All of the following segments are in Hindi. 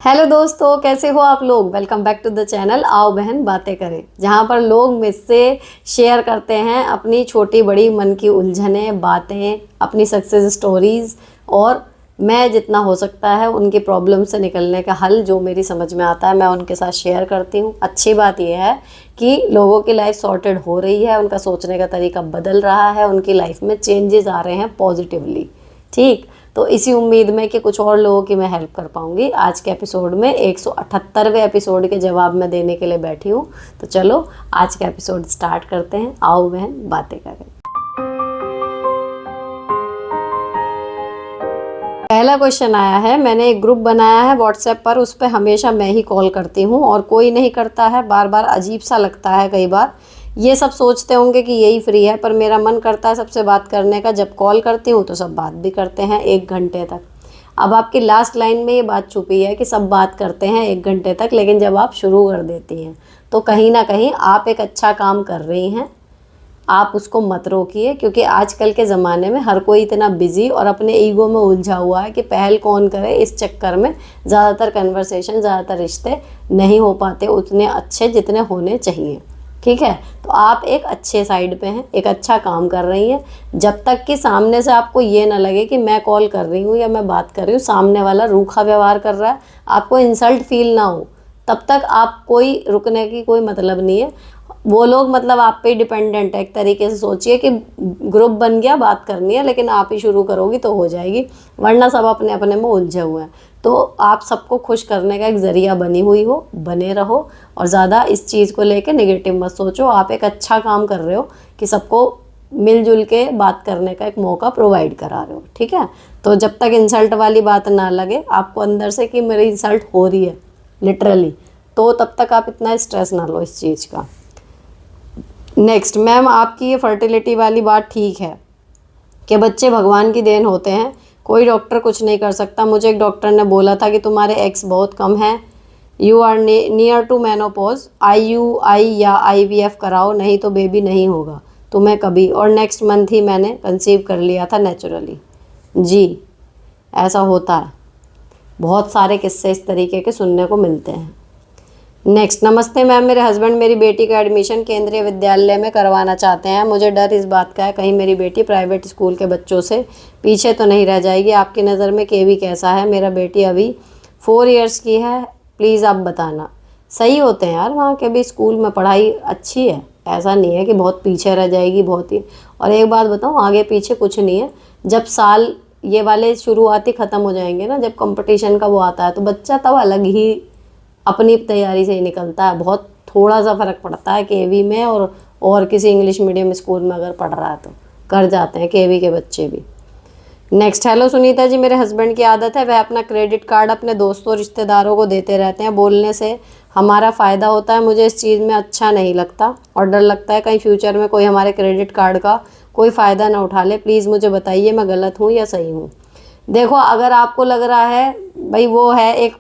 हेलो दोस्तों, कैसे हो आप लोग। Welcome back to the channel आओ बहन बातें करें, जहाँ पर लोग मुझसे शेयर करते हैं अपनी छोटी बड़ी मन की उलझनें, बातें, अपनी सक्सेस स्टोरीज़ और मैं जितना हो सकता है उनकी प्रॉब्लम से निकलने का हल जो मेरी समझ में आता है मैं उनके साथ शेयर करती हूँ। अच्छी बात यह है कि लोगों की लाइफ सॉर्टेड हो रही है, उनका सोचने का तरीका बदल रहा है, उनकी लाइफ में चेंजेस आ रहे हैं पॉजिटिवली। ठीक, तो इसी उम्मीद में कि कुछ और लोगों की मैं हेल्प कर पाऊंगी। आज के एपिसोड में 178वें एपिसोड के जवाब मैं देने के लिए बैठी हूँ। तो चलो आज का एपिसोड स्टार्ट करते हैं। आओ बहन बातें करें। पहला क्वेश्चन आया है, मैंने एक ग्रुप बनाया है व्हाट्सएप पर, उस पर हमेशा मैं ही कॉल करती हूँ और कोई नहीं करता है। बार बार अजीब सा लगता है। कई बार ये सब सोचते होंगे कि यही फ्री है, पर मेरा मन करता है सबसे बात करने का। जब कॉल करती हूँ तो सब बात भी करते हैं 1 घंटे तक। अब आपकी लास्ट लाइन में ये बात छुपी है कि सब बात करते हैं 1 घंटे तक, लेकिन जब आप शुरू कर देती हैं तो कहीं ना कहीं आप एक अच्छा काम कर रही हैं। आप उसको मत रोकिए, क्योंकि आजकल के ज़माने में हर कोई इतना बिजी और अपने ईगो में उलझा हुआ है कि पहल कौन करे। इस चक्कर में ज़्यादातर कन्वर्सेशन, ज़्यादातर रिश्ते नहीं हो पाते उतने अच्छे जितने होने चाहिए। ठीक है, तो आप एक अच्छे साइड पे हैं, एक अच्छा काम कर रही हैं। जब तक कि सामने से आपको ये ना लगे कि मैं कॉल कर रही हूँ या मैं बात कर रही हूँ, सामने वाला रूखा व्यवहार कर रहा है, आपको इंसल्ट फील ना हो, तब तक आप कोई रुकने की कोई मतलब नहीं है। वो लोग मतलब आप पे ही डिपेंडेंट है। एक तरीके से सोचिए कि ग्रुप बन गया, बात करनी है, लेकिन आप ही शुरू करोगी तो हो जाएगी, वरना सब अपने अपने में उलझे हुए हैं। तो आप सबको खुश करने का एक ज़रिया बनी हुई हो, बने रहो और ज़्यादा इस चीज़ को लेके नेगेटिव मत सोचो। आप एक अच्छा काम कर रहे हो कि सबको मिलजुल के बात करने का एक मौका प्रोवाइड करा रहे हो। ठीक है, तो जब तक इंसल्ट वाली बात ना लगे आपको अंदर से कि मेरी इंसल्ट हो रही है लिटरली, तो तब तक आप इतना स्ट्रेस ना लो इस चीज़ का। नेक्स्ट, मैम आपकी ये फर्टिलिटी वाली बात ठीक है कि बच्चे भगवान की देन होते हैं, कोई डॉक्टर कुछ नहीं कर सकता। मुझे एक डॉक्टर ने बोला था कि तुम्हारे एक्स बहुत कम हैं, you are near to menopause, IUI या IVF कराओ, नहीं तो बेबी नहीं होगा तुम्हें कभी। और नेक्स्ट मंथ ही मैंने कंसीव कर लिया था नेचुरली। जी, ऐसा होता है, बहुत सारे किस्से इस तरीके के सुनने को मिलते हैं। नेक्स्ट, नमस्ते मैम, मेरे हस्बैंड मेरी बेटी का एडमिशन केंद्रीय विद्यालय में करवाना चाहते हैं। मुझे डर इस बात का है कहीं मेरी बेटी प्राइवेट स्कूल के बच्चों से पीछे तो नहीं रह जाएगी। आपकी नज़र में केवी कैसा है? मेरा बेटी अभी 4 इयर्स की है, प्लीज़ आप बताना। सही होते हैं यार, वहाँ के भी स्कूल में पढ़ाई अच्छी है, ऐसा नहीं है कि बहुत पीछे रह जाएगी बहुत ही। और एक बात बताऊँ, आगे पीछे कुछ नहीं है। जब साल ये वाले शुरुआती ख़त्म हो जाएंगे ना, जब कंपटीशन का वो आता है, तो बच्चा तब अलग ही अपनी तैयारी से ही निकलता है। बहुत थोड़ा सा फ़र्क पड़ता है केवी में और किसी इंग्लिश मीडियम स्कूल में अगर पढ़ रहा है तो कर जाते हैं केवी के बच्चे भी। नेक्स्ट, हेलो सुनीता जी, मेरे हस्बैंड की आदत है वह अपना क्रेडिट कार्ड अपने दोस्तों रिश्तेदारों को देते रहते हैं। बोलने से हमारा फ़ायदा होता है, मुझे इस चीज़ में अच्छा नहीं लगता और डर लगता है कहीं फ्यूचर में कोई हमारे क्रेडिट कार्ड का कोई फ़ायदा ना उठा ले। प्लीज़ मुझे बताइए मैं गलत हूँ या सही हूँ। देखो, अगर आपको लग रहा है भाई वो है एक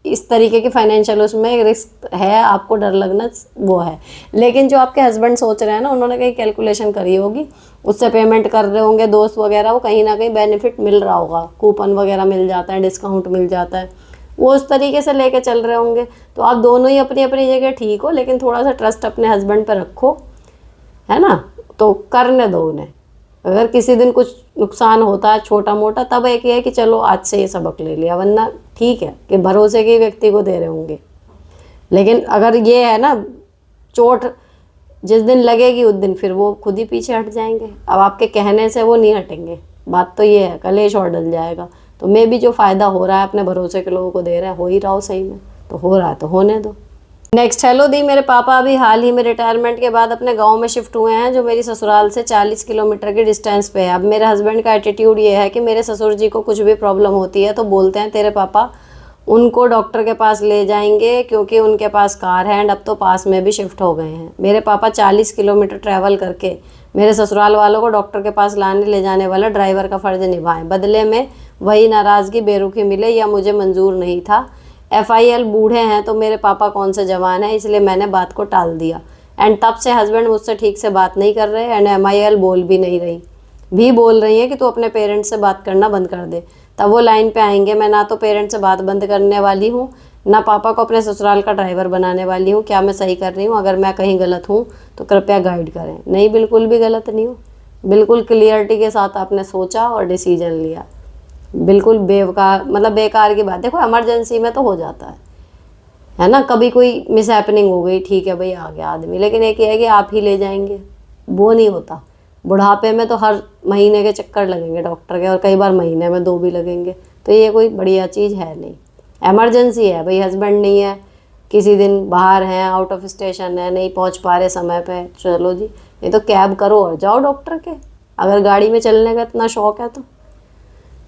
इस तरीके की फाइनेंशियल उसमें रिस्क है, आपको डर लगना वो है, लेकिन जो आपके हस्बैंड सोच रहे हैं ना, उन्होंने कहीं कैलकुलेशन करी होगी, उससे पेमेंट कर रहे होंगे दोस्त वगैरह, वो कहीं ना कहीं बेनिफिट मिल रहा होगा, कूपन वगैरह मिल जाता है, डिस्काउंट मिल जाता है, वो उस तरीके से लेके चल रहे होंगे। तो आप दोनों ही अपनी अपनी जगह ठीक हो, लेकिन थोड़ा सा ट्रस्ट अपने हस्बैंड पर रखो, है ना, तो करने दो उन्हें। अगर किसी दिन कुछ नुकसान होता है छोटा मोटा, तब एक ही है कि चलो आज से ये सबक ले लिया, वरना ठीक है कि भरोसे के व्यक्ति को दे रहे होंगे। लेकिन अगर ये है ना, चोट जिस दिन लगेगी उस दिन फिर वो खुद ही पीछे हट जाएंगे। अब आपके कहने से वो नहीं हटेंगे, बात तो ये है, कलेश और डल जाएगा। तो मैं भी जो फ़ायदा हो रहा है अपने भरोसे के लोगों को दे रहे हैं, हो ही रहा हो सही में, तो हो रहा है तो होने दो। नेक्स्ट, हेलो दी, मेरे पापा अभी हाल ही में रिटायरमेंट के बाद अपने गांव में शिफ्ट हुए हैं, जो मेरी ससुराल से 40 किलोमीटर की डिस्टेंस पे है। अब मेरे हस्बैंड का एटीट्यूड ये है कि मेरे ससुर जी को कुछ भी प्रॉब्लम होती है तो बोलते हैं तेरे पापा उनको डॉक्टर के पास ले जाएंगे, क्योंकि उनके पास कार है एंड अब तो पास में भी शिफ्ट हो गए हैं। मेरे पापा 40 किलोमीटर ट्रैवल करके मेरे ससुराल वालों को डॉक्टर के पास लाने ले जाने वाला ड्राइवर का फ़र्ज़ निभाएं, बदले में वही नाराज़गी बेरुखी मिले, या मुझे मंजूर नहीं था। FIL बूढ़े हैं तो मेरे पापा कौन से जवान हैं, इसलिए मैंने बात को टाल दिया एंड तब से हस्बैंड मुझसे ठीक से बात नहीं कर रहे एंड MIL बोल भी नहीं रही, भी बोल रही है कि तू अपने पेरेंट्स से बात करना बंद कर दे। तब वो लाइन पे आएंगे। मैं ना तो पेरेंट्स से बात बंद करने वाली हूँ, ना पापा को अपने ससुराल का ड्राइवर बनाने वाली हूँ। क्या मैं सही कर रही हूँ? अगर मैं कहीं गलत हूँ तो कृपया गाइड करें। नहीं, बिल्कुल भी गलत नहीं हूँ। बिल्कुल क्लियरिटी के साथ आपने सोचा और डिसीजन लिया। बिल्कुल बेकार, मतलब बेकार की बात। देखो इमरजेंसी में तो हो जाता है ना, कभी कोई मिस हैपनिंग हो गई, ठीक है भाई, आ गया आदमी, लेकिन एक ये है कि आप ही ले जाएंगे, वो नहीं होता। बुढ़ापे में तो हर महीने के चक्कर लगेंगे डॉक्टर के, और कई बार महीने में 2 भी लगेंगे, तो ये कोई बढ़िया चीज़ है नहीं। इमरजेंसी है भाई, हस्बैंड नहीं है, किसी दिन बाहर हैं, आउट ऑफ स्टेशन है, नहीं पहुंच पा रहे समय पे, चलो जी, नहीं तो कैब करो और जाओ डॉक्टर के, अगर गाड़ी में चलने का इतना शौक है तो।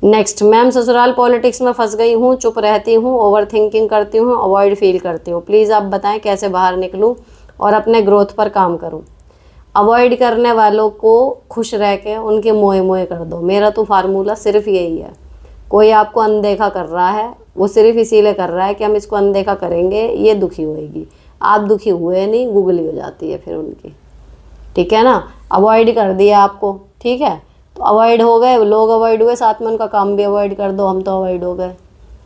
नेक्स्ट, मैम ससुराल पॉलिटिक्स में फंस गई हूँ, चुप रहती हूँ, ओवर थिंकिंग करती हूँ, अवॉइड फील करती हूँ। प्लीज़ आप बताएं कैसे बाहर निकलूँ और अपने ग्रोथ पर काम करूँ। अवॉइड करने वालों को खुश रह के उनके मोए मोए कर दो। मेरा तो फार्मूला सिर्फ यही है। कोई आपको अनदेखा कर रहा है, वो सिर्फ इसीलिए कर रहा है कि हम इसको अनदेखा करेंगे, ये दुखी होएगी। आप दुखी हुए नहीं, गुगली हो जाती है फिर उनकी, ठीक है ना। अवॉइड कर दिया आपको, ठीक है, तो अवॉइड हो गए, लोग अवॉइड हुए, साथ में उनका काम भी अवॉइड कर दो, हम तो अवॉइड हो गए।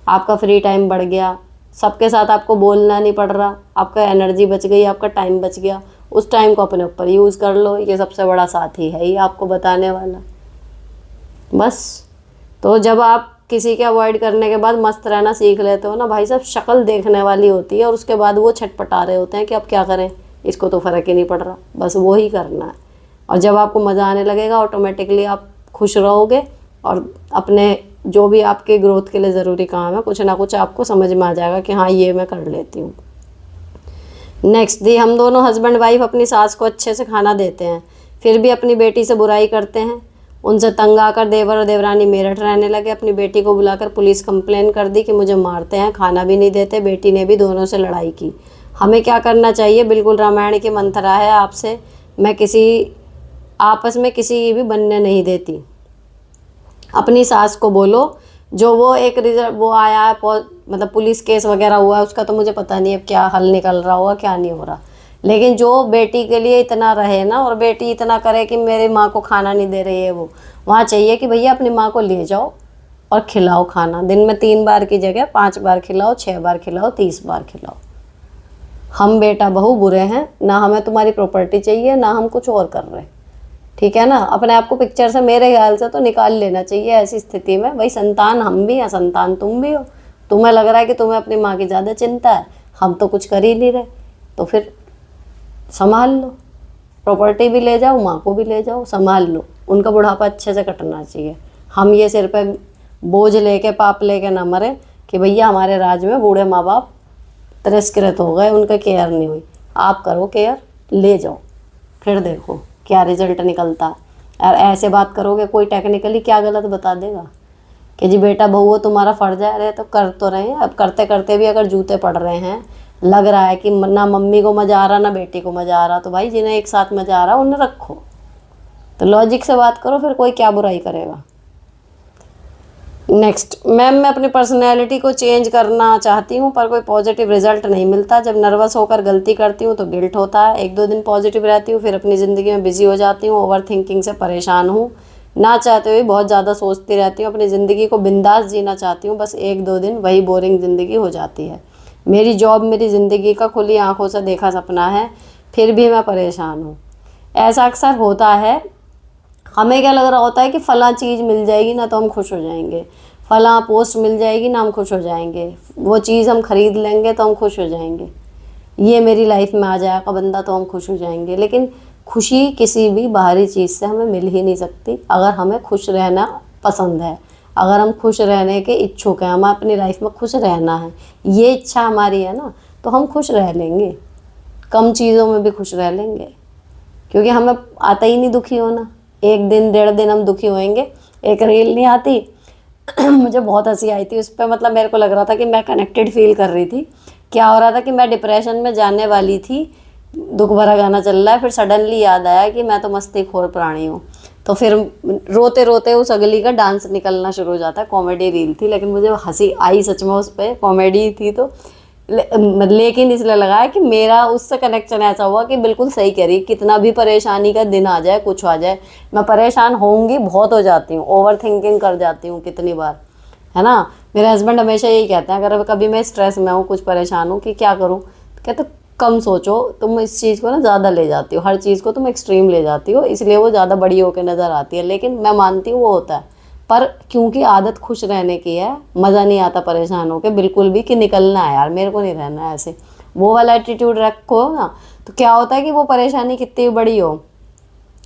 आपका फ्री टाइम बढ़ गया, सबके साथ आपको बोलना नहीं पड़ रहा, आपका एनर्जी बच गई, आपका टाइम बच गया। उस टाइम को अपने ऊपर यूज़ कर लो, ये सबसे बड़ा साथी है ही आपको बताने वाला, बस। तो जब आप किसी के अवॉइड करने के बाद मस्त रहना सीख लेते हो ना भाई साहब, शक्ल देखने वाली होती है, और उसके बाद वो छटपटा रहे होते हैं कि अब क्या करें, इसको तो फ़र्क ही नहीं पड़ रहा, बस वो ही करना है। और जब आपको मज़ा आने लगेगा, ऑटोमेटिकली आप खुश रहोगे, और अपने जो भी आपके ग्रोथ के लिए ज़रूरी काम है, कुछ ना कुछ आपको समझ में आ जाएगा कि हाँ ये मैं कर लेती हूँ। नेक्स्ट दी, हम दोनों हस्बैंड वाइफ अपनी सास को अच्छे से खाना देते हैं, फिर भी अपनी बेटी से बुराई करते हैं। उनसे तंग आकर देवर और देवरानी मेरठ रहने लगे। अपनी बेटी को बुलाकर पुलिस कंप्लेन कर दी कि मुझे मारते हैं, खाना भी नहीं देते। बेटी ने भी दोनों से लड़ाई की। हमें क्या करना चाहिए? बिल्कुल रामायण की मंथरा है आपसे, मैं किसी आपस में किसी की भी बनने नहीं देती। अपनी सास को बोलो, जो वो एक रिजल्ट वो आया है, मतलब पुलिस केस वगैरह हुआ है, उसका तो मुझे पता नहीं अब क्या हल निकल रहा होगा, क्या नहीं हो रहा, लेकिन जो बेटी के लिए इतना रहे ना, और बेटी इतना करे कि मेरी माँ को खाना नहीं दे रही है, वो वहाँ चाहिए कि भैया अपनी माँ को ले जाओ और खिलाओ खाना। दिन में 3 बार की जगह 5 बार खिलाओ, 6 बार खिलाओ, 30 बार खिलाओ। हम बेटा बहू बुरे हैं ना, हमें तुम्हारी प्रॉपर्टी चाहिए ना हम कुछ और कर रहे, ठीक है ना। अपने आप को पिक्चर से मेरे ख्याल से तो निकाल लेना चाहिए ऐसी स्थिति में। भाई संतान हम भी हैं, संतान तुम भी हो। तुम्हें लग रहा है कि तुम्हें अपनी माँ की ज़्यादा चिंता है, हम तो कुछ कर ही नहीं रहे, तो फिर संभाल लो, प्रॉपर्टी भी ले जाओ, माँ को भी ले जाओ, संभाल लो। उनका बुढ़ापा अच्छे से कटना चाहिए। हम ये सिर पे बोझ लेके, पाप लेके ना मरे कि भैया हमारे राज में बूढ़े माँ बाप तिरस्कृत हो गए, उनका केयर नहीं हुई। आप करो केयर, ले जाओ, फिर देखो क्या रिजल्ट निकलता है। और ऐसे बात करोगे, कोई टेक्निकली क्या गलत बता देगा कि जी बेटा बहू वो तुम्हारा फर्ज है, अरे तो कर तो रहे हैं। अब करते करते भी अगर जूते पड़ रहे हैं, लग रहा है कि ना मम्मी को मज़ा आ रहा ना बेटी को मज़ा आ रहा, तो भाई जिन्हें एक साथ मज़ा आ रहा उन्हें रखो। तो लॉजिक से बात करो, फिर कोई क्या बुराई करेगा। नेक्स्ट, मैम मैं अपनी पर्सनैलिटी को चेंज करना चाहती हूँ पर कोई पॉजिटिव रिजल्ट नहीं मिलता। जब नर्वस होकर गलती करती हूँ तो गिल्ट होता है। 1-2 दिन पॉजिटिव रहती हूँ, फिर अपनी ज़िंदगी में बिजी हो जाती हूँ। ओवर थिंकिंग से परेशान हूँ, ना चाहते हुए बहुत ज़्यादा सोचती रहती हूँ। अपनी ज़िंदगी को बिंदास जीना चाहती हूँ, बस 1-2 दिन वही बोरिंग ज़िंदगी हो जाती है। मेरी जॉब मेरी ज़िंदगी का खुली आँखों से देखा सपना है, फिर भी मैं परेशान हूँ। ऐसा अक्सर होता है। हमें क्या लग रहा होता है कि फ़लाँ चीज़ मिल जाएगी ना तो हम खुश हो जाएंगे, फ़लाँ पोस्ट मिल जाएगी ना हम खुश हो जाएंगे, वो चीज़ हम ख़रीद लेंगे तो हम खुश हो जाएंगे, ये मेरी लाइफ में आ जाएगा बंदा तो हम खुश हो जाएंगे। लेकिन खुशी किसी भी बाहरी चीज़ से हमें मिल ही नहीं सकती। अगर हमें खुश रहना पसंद है, अगर हम खुश रहने के इच्छुक हैं, हमें अपनी लाइफ में खुश रहना है, ये इच्छा हमारी है ना, तो हम खुश रह लेंगे, कम चीज़ों में भी खुश रह लेंगे, क्योंकि हमें आता ही नहीं दुखी होना। 1 दिन 1.5 दिन हम दुखी होएंगे। एक रील नहीं आती मुझे बहुत हंसी आई थी उस पर, मतलब मेरे को लग रहा था कि मैं कनेक्टेड फील कर रही थी। क्या हो रहा था कि मैं डिप्रेशन में जाने वाली थी, दुख भरा गाना चल रहा है, फिर सडनली याद आया कि मैं तो मस्तीखोर प्राणी हूँ, तो फिर रोते रोते उस अगली का डांस निकलना शुरू हो जाता है। कॉमेडी रील थी लेकिन मुझे हंसी आई सच में उस पर, कॉमेडी थी तो लेकिन इसलिए लगा कि मेरा उससे कनेक्शन ऐसा हुआ कि बिल्कुल सही कह रही, कितना भी परेशानी का दिन आ जाए, कुछ आ जाए, मैं परेशान होंगी, बहुत हो जाती हूँ, ओवर थिंकिंग कर जाती हूँ कितनी बार, है ना। मेरे हस्बैंड हमेशा यही कहते हैं, अगर कभी मैं स्ट्रेस में हूँ, कुछ परेशान हूँ कि क्या करूँ, तो कहते कम सोचो, तुम इस चीज़ को ना ज़्यादा ले जाती हो, हर चीज़ को तुम एक्सट्रीम ले जाती हो, इसलिए वो ज़्यादा बड़ी होकर नज़र आती है। लेकिन मैं मानती हूँ वो होता है, पर क्योंकि आदत खुश रहने की है, मज़ा नहीं आता परेशान होकर बिल्कुल भी, कि निकलना है यार, मेरे को नहीं रहना है ऐसे, वो वाला एटीट्यूड रखो ना, तो क्या होता है कि वो परेशानी कितनी बड़ी हो,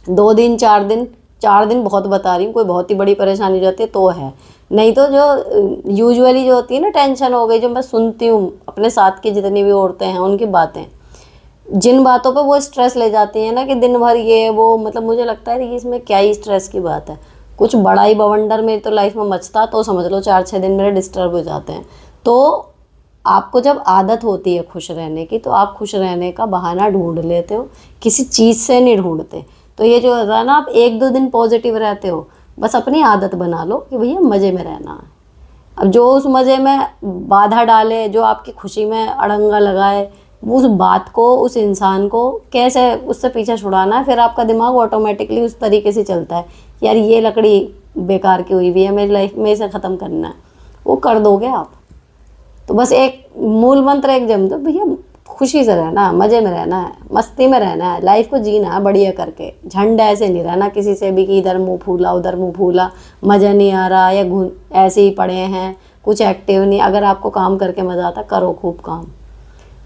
2 दिन 4 दिन, 4 दिन बहुत बता रही हूँ, कोई बहुत ही बड़ी परेशानी हो जाती है तो है, नहीं तो जो यूजुअली जो होती है ना टेंशन हो गई, जो मैं सुनती हूँ अपने साथ की जितनी भी औरतें हैं उनकी बातें, जिन बातों पे वो स्ट्रेस ले जाती हैं ना कि दिन भर ये वो, मतलब मुझे लगता है कि इसमें क्या ही स्ट्रेस की बात है। कुछ बड़ा ही बवंडर मेरी तो लाइफ में मचता तो समझ लो 4-6 दिन मेरे डिस्टर्ब हो जाते हैं। तो आपको जब आदत होती है खुश रहने की, तो आप खुश रहने का बहाना ढूंढ लेते हो, किसी चीज़ से नहीं ढूंढते। तो ये जो होता है ना, आप 1-2 दिन पॉजिटिव रहते हो, बस अपनी आदत बना लो कि भैया मज़े में रहना है। अब जो उस मज़े में बाधा डाले, जो आपकी खुशी में अड़ंगा लगाए, उस बात को, उस इंसान को कैसे उससे पीछा छुड़ाना है, फिर आपका दिमाग ऑटोमेटिकली उस तरीके से चलता है, यार ये लकड़ी बेकार की हुई हुई है, मेरी लाइफ में इसे ख़त्म करना है, वो कर दोगे आप। तो बस एक मूल मंत्र एक जम दो, भैया खुशी से रहना है, मज़े में रहना है, मस्ती में रहना है, लाइफ को जीना है बढ़िया करके, झंड ऐसे नहीं रहना किसी से भी कि इधर मुंह फूला उधर मुंह फूला, मज़ा नहीं आ रहा, या घूम ऐसे ही पड़े हैं, कुछ एक्टिव नहीं। अगर आपको काम करके मज़ा आता, करो खूब काम।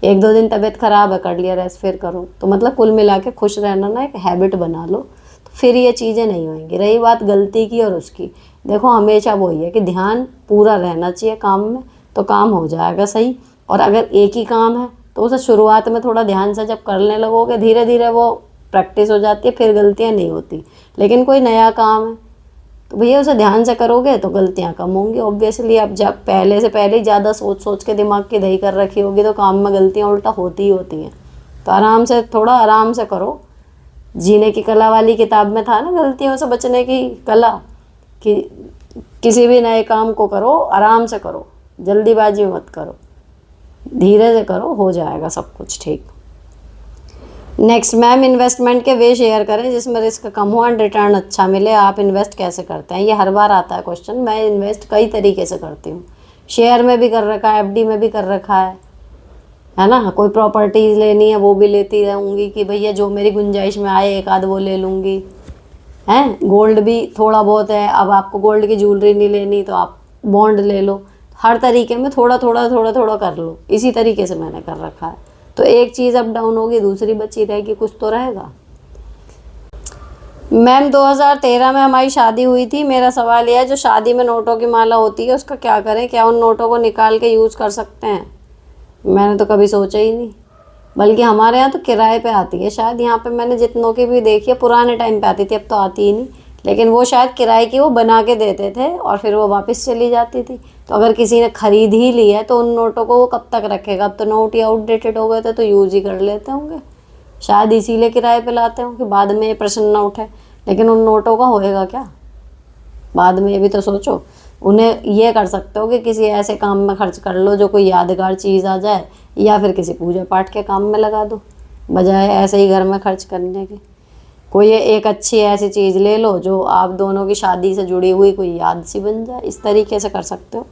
1-2 दिन तबीयत ख़राब है, कर लिया रेस्ट, फिर करो। तो मतलब कुल मिला के खुश रहना ना एक हैबिट बना लो, तो फिर ये चीज़ें नहीं होंगी। रही बात गलती की और उसकी, देखो हमेशा वही है कि ध्यान पूरा रहना चाहिए काम में, तो काम हो जाएगा सही। और अगर एक ही काम है तो उसे शुरुआत में थोड़ा ध्यान से जब करने लगोगे, धीरे धीरे वो प्रैक्टिस हो जाती है, फिर गलतियाँ नहीं होती। लेकिन कोई नया काम है तो भैया उसे ध्यान से करोगे तो गलतियाँ कम होंगी ऑब्वियसली। अब जब पहले ही ज़्यादा सोच सोच के दिमाग की दही कर रखी होगी तो काम में गलतियाँ उल्टा होती ही होती हैं। तो आराम से, थोड़ा आराम से करो। जीने की कला वाली किताब में था ना, गलतियों से बचने की कला, कि किसी भी नए काम को करो आराम से करो, जल्दीबाजी मत करो, धीरे से करो, हो जाएगा सब कुछ ठीक। नेक्स्ट मैम, इन्वेस्टमेंट के वे शेयर करें जिसमें रिस्क कम हो एंड रिटर्न अच्छा मिले। आप इन्वेस्ट कैसे करते हैं? ये हर बार आता है क्वेश्चन। मैं इन्वेस्ट कई तरीके से करती हूँ, शेयर में भी कर रखा है, एफडी में भी कर रखा है ना। कोई प्रॉपर्टीज़ लेनी है वो भी लेती रहूँगी कि भैया जो मेरी गुंजाइश में आए एक आध वो ले लूँगी, हैं। गोल्ड भी थोड़ा बहुत है, अब आपको गोल्ड की ज्वेलरी नहीं लेनी तो आप बॉन्ड ले लो। हर तरीके में थोड़ा थोड़ा कर लो, इसी तरीके से मैंने कर रखा है। तो एक चीज़ अप डाउन होगी, दूसरी बची रहेगी, कुछ तो रहेगा। मैम 2013 में हमारी शादी हुई थी। मेरा सवाल यह है, जो शादी में नोटों की माला होती है उसका क्या करें? क्या उन नोटों को निकाल के यूज़ कर सकते हैं? मैंने तो कभी सोचा ही नहीं, बल्कि हमारे यहाँ तो किराए पे आती है शायद। यहाँ पे मैंने जितनों की भी देखी है, पुराने टाइम पे आती थी, अब तो आती ही नहीं। लेकिन वो शायद किराए की वो बना के देते थे और फिर वो वापस चली जाती थी। तो अगर किसी ने खरीद ही ली है तो उन नोटों को वो कब तक रखेगा? अब तो नोट ही आउटडेटेड हो गए थे, तो यूज़ ही कर लेते होंगे शायद, इसीलिए किराए पे लाते हों कि बाद में ये प्रश्न ना उठे। लेकिन उन नोटों का होएगा क्या बाद में, ये भी तो सोचो। उन्हें ये कर सकते हो कि किसी ऐसे काम में खर्च कर लो जो कोई यादगार चीज़ आ जाए, या फिर किसी पूजा पाठ के काम में लगा दो, बजाय ऐसे ही घर में खर्च करने के। कोई एक अच्छी ऐसी चीज़ ले लो जो आप दोनों की शादी से जुड़ी हुई कोई याद सी बन जाए, इस तरीके से कर सकते हो।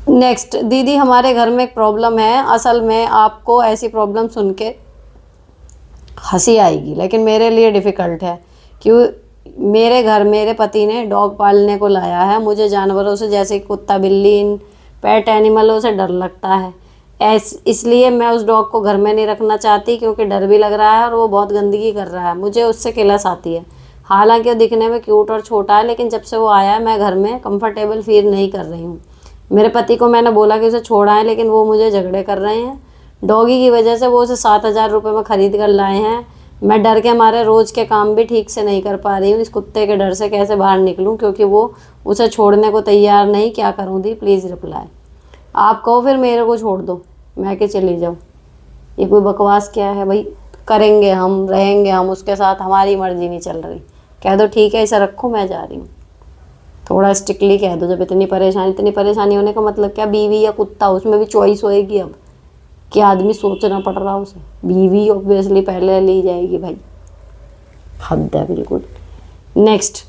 नेक्स्ट, दीदी हमारे घर में एक प्रॉब्लम है। असल में आपको ऐसी प्रॉब्लम सुन के हंसी आएगी, लेकिन मेरे लिए डिफ़िकल्ट है। क्यों? मेरे घर मेरे पति ने डॉग पालने को लाया है। मुझे जानवरों से, जैसे कुत्ता बिल्ली, इन पेट एनिमलों से डर लगता है। इसलिए मैं उस डॉग को घर में नहीं रखना चाहती, क्योंकि डर भी लग रहा है और वो बहुत गंदगी कर रहा है, मुझे उससे किलस आती है। हालांकि वो दिखने में क्यूट और छोटा है, लेकिन जब से वो आया है मैं घर में कंफर्टेबल फील नहीं कर रही हूँ। मेरे पति को मैंने बोला कि उसे छोड़ाएं, लेकिन वो मुझे झगड़े कर रहे हैं। डॉगी की वजह से वो उसे 7,000 रुपये में ख़रीद कर लाए हैं। मैं डर के मारे रोज़ के काम भी ठीक से नहीं कर पा रही हूँ। इस कुत्ते के डर से कैसे बाहर निकलूँ, क्योंकि वो उसे छोड़ने को तैयार नहीं। क्या करूँ दी? Please reply. आप कहो फिर मेरे को छोड़ दो, मैं के चली जाऊँ। ये कोई बकवास क्या है भाई? करेंगे हम, रहेंगे हम उसके साथ, हमारी मर्जी नहीं चल रही। कह दो ठीक है इसे रखो, मैं जा रही हूँ। थोड़ा स्ट्रिक्टली कह दो। जब इतनी परेशानी होने का मतलब क्या? बीवी या कुत्ता, उसमें भी चॉइस होएगी अब, क्या आदमी सोचना पड़ रहा उसे। बीवी ऑब्वियसली पहले ली जाएगी भाई, हद है बिल्कुल। नेक्स्ट,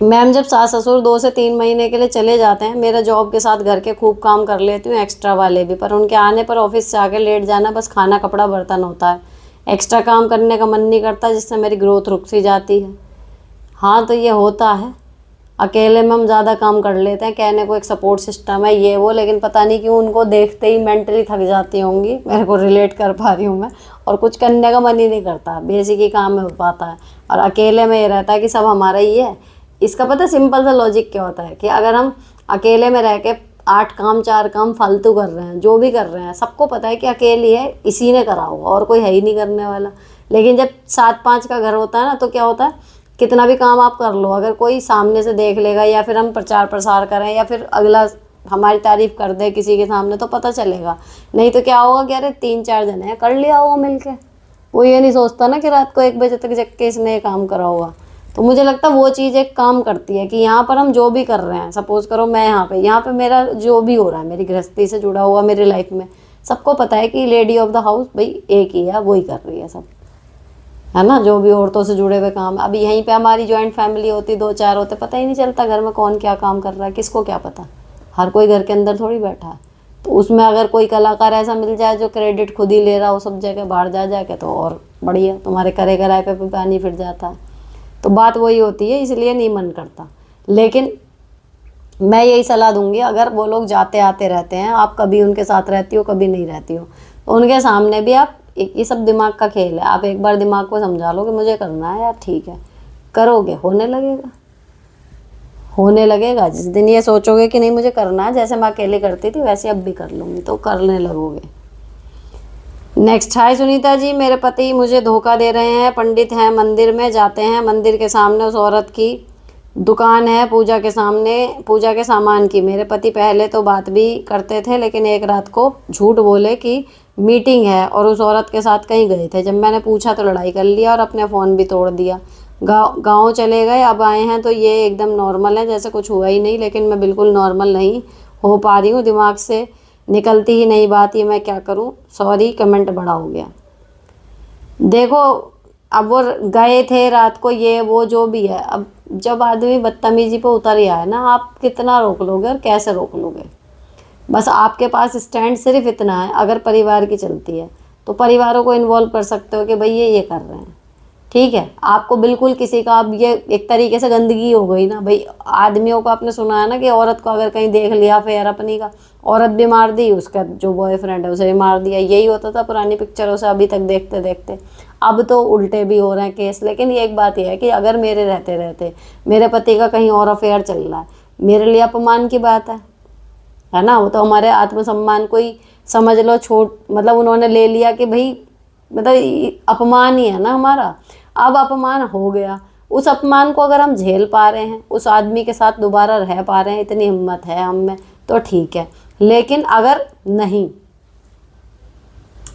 मैम जब सास ससुर 2 से 3 महीने के लिए चले जाते हैं, मेरा जॉब के साथ घर के खूब काम कर लेती हूँ, एक्स्ट्रा वाले भी, पर उनके आने पर ऑफिस से आके लेट जाना, बस खाना कपड़ा बर्तन होता है। एक्स्ट्रा काम करने का मन नहीं करता, जिससे मेरी ग्रोथ रुक सी जाती है। हाँ तो ये होता है, अकेले में हम ज़्यादा काम कर लेते हैं, कहने को एक सपोर्ट सिस्टम है ये वो, लेकिन पता नहीं क्यों उनको देखते ही मेंटली थक जाती होंगी, मेरे को रिलेट कर पा रही हूँ मैं। और कुछ करने का मन ही नहीं करता, बेसिक ही काम में हो पाता है। और अकेले में ये रहता है कि सब हमारा ही है। इसका पता सिंपल सा लॉजिक क्या होता है कि अगर हम अकेले में रह के 8 काम 4 काम फालतू कर रहे हैं, जो भी कर रहे हैं, सबको पता है कि अकेली है, इसी ने करा होगा और कोई है ही नहीं करने वाला। लेकिन जब 7-5 का घर होता है ना, तो क्या होता है, कितना भी काम आप कर लो, अगर कोई सामने से देख लेगा या फिर हम प्रचार प्रसार करें या फिर अगला हमारी तारीफ कर दे किसी के सामने, तो पता चलेगा। नहीं तो क्या होगा कि अरे 3-4 जने हैं, कर लिया होगा मिलके। वो ये नहीं सोचता ना कि रात को 1 बजे तक जग के इसने ये काम करा होगा। तो मुझे लगता है वो चीज़ एक काम करती है कि यहाँ पर हम जो भी कर रहे हैं, सपोज करो मैं यहाँ पे मेरा जो भी हो रहा है, मेरी गृहस्थी से जुड़ा हुआ मेरी लाइफ में, सबको पता है कि लेडी ऑफ द हाउस भाई एक ही है, वो ही कर रही है सब, है ना, जो भी औरतों से जुड़े हुए काम। अभी यहीं पे हमारी जॉइंट फैमिली होती, 2-4 होते, पता ही नहीं चलता घर में कौन क्या काम कर रहा है, किसको क्या पता। हर कोई घर के अंदर थोड़ी बैठा है। तो उसमें अगर कोई कलाकार ऐसा मिल जाए जो क्रेडिट खुद ही ले रहा हो सब जगह बाहर जा जाके, तो और बढ़िया, तुम्हारे करे कराए पे भी पानी फिर जाता है। तो बात वही होती है, इसलिए नहीं मन करता। लेकिन मैं यही सलाह दूंगी, अगर वो लोग जाते आते रहते हैं, आप कभी उनके साथ रहती हो कभी नहीं रहती हो, तो उनके सामने भी आप ये सब दिमाग का खेल है, आप एक बार दिमाग को समझा लो कि मुझे करना है यार, ठीक है, करोगे, होने लगेगा, होने लगेगा। जिस दिन ये सोचोगे कि नहीं मुझे करना है, जैसे मैं अकेले करती थी वैसे अब भी कर लूँगी, तो करने लगोगे। नेक्स्ट, हाय सुनीता जी, मेरे पति मुझे धोखा दे रहे हैं, पंडित हैं, मंदिर में जाते हैं, मंदिर के सामने उस औरत की दुकान है पूजा के सामने, पूजा के सामान की। मेरे पति पहले तो बात भी करते थे, लेकिन एक रात को झूठ बोले कि मीटिंग है और उस औरत के साथ कहीं गए थे। जब मैंने पूछा तो लड़ाई कर लिया और अपने फ़ोन भी तोड़ दिया। गाँव चले गए, अब आए हैं तो ये एकदम नॉर्मल है, जैसे कुछ हुआ ही नहीं। लेकिन मैं बिल्कुल नॉर्मल नहीं हो पा रही हूँ, दिमाग से निकलती ही नहीं बात, ये मैं क्या करूँ, सॉरी कमेंट बड़ा हो गया। देखो, अब वो गए थे रात को, ये वो जो भी है, अब जब आदमी बदतमीजी पे उतर ही आया ना, आप कितना रोक लोगे और कैसे रोक लोगे। बस आपके पास स्टैंड सिर्फ इतना है, अगर परिवार की चलती है तो परिवारों को इन्वॉल्व कर सकते हो कि भाई ये कर रहे हैं, ठीक है। आपको बिल्कुल किसी का, अब ये एक तरीके से गंदगी हो गई ना भाई। आदमियों को आपने सुना है ना कि औरत को अगर कहीं देख लिया फेयर अपनी का, औरत भी मार दी, उसका जो बॉयफ्रेंड है उसे भी मार दिया। यही होता था पुरानी पिक्चरों से अभी तक देखते देखते। अब तो उल्टे भी हो रहे हैं केस। लेकिन ये एक बात यह है कि अगर मेरे रहते रहते मेरे पति का कहीं और अफेयर चल रहा है, मेरे लिए अपमान की बात है ना। वो तो हमारे आत्मसम्मान को ही समझ लो छोट, मतलब उन्होंने ले लिया कि भाई, मतलब अपमान ही है ना हमारा। अब अपमान हो गया, उस अपमान को अगर हम झेल पा रहे हैं, उस आदमी के साथ दोबारा रह पा रहे हैं, इतनी हिम्मत है हम में, तो ठीक है। लेकिन अगर नहीं,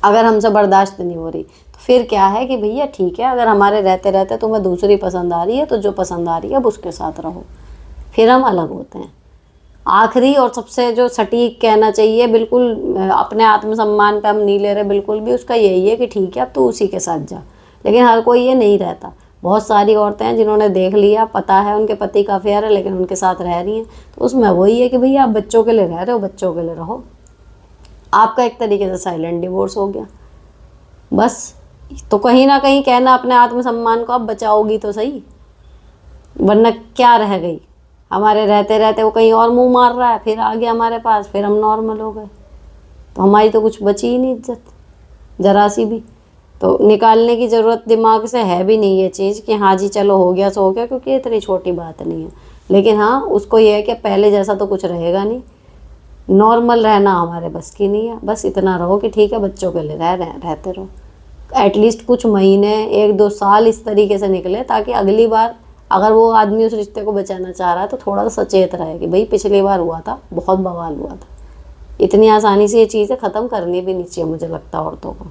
अगर हमसे बर्दाश्त नहीं हो रही, तो फिर क्या है कि भैया ठीक है, अगर हमारे रहते रहते तुम्हें दूसरी पसंद आ रही है, तो जो पसंद आ रही है अब उसके साथ रहो, फिर हम अलग होते हैं। आखिरी और सबसे जो सटीक कहना चाहिए, बिल्कुल अपने आत्मसम्मान पे हम नहीं ले रहे बिल्कुल भी, उसका यही है कि ठीक है अब तू उसी के साथ जा। लेकिन हर कोई ये नहीं रहता। बहुत सारी औरतें हैं जिन्होंने देख लिया, पता है उनके पति का अफेयर है, लेकिन उनके साथ रह रही हैं। तो उसमें वही है कि भैया आप बच्चों के लिए रह रहे हो, बच्चों के लिए रहो। आपका एक तरीके से साइलेंट डिवोर्स हो गया बस। तो कहीं ना कहीं कहना अपने आत्मसम्मान को आप बचाओगी तो सही, वरना क्या रह गई। हमारे रहते रहते वो कहीं और मुंह मार रहा है, फिर आ गया हमारे पास, फिर हम नॉर्मल हो गए, तो हमारी तो कुछ बची ही नहीं इज्जत जरा सी भी। तो निकालने की ज़रूरत दिमाग से है भी नहीं ये चीज़ कि हाँ जी चलो हो गया सो हो गया, क्योंकि इतनी छोटी बात नहीं है। लेकिन हाँ, उसको ये है कि पहले जैसा तो कुछ रहेगा नहीं, नॉर्मल रहना हमारे बस की नहीं है। बस इतना रहो कि ठीक है बच्चों के लिए रहते रहो। एटलीस्ट कुछ महीने 1-2 साल इस तरीके से निकले, ताकि अगली बार अगर वो आदमी उस रिश्ते को बचाना चाह रहा है तो थोड़ा सा सचेत रहे कि भाई पिछली बार हुआ था, बहुत बवाल हुआ था। इतनी आसानी से ये चीज़ें ख़त्म करनी भी नहीं चाहिए मुझे लगता है औरतों को।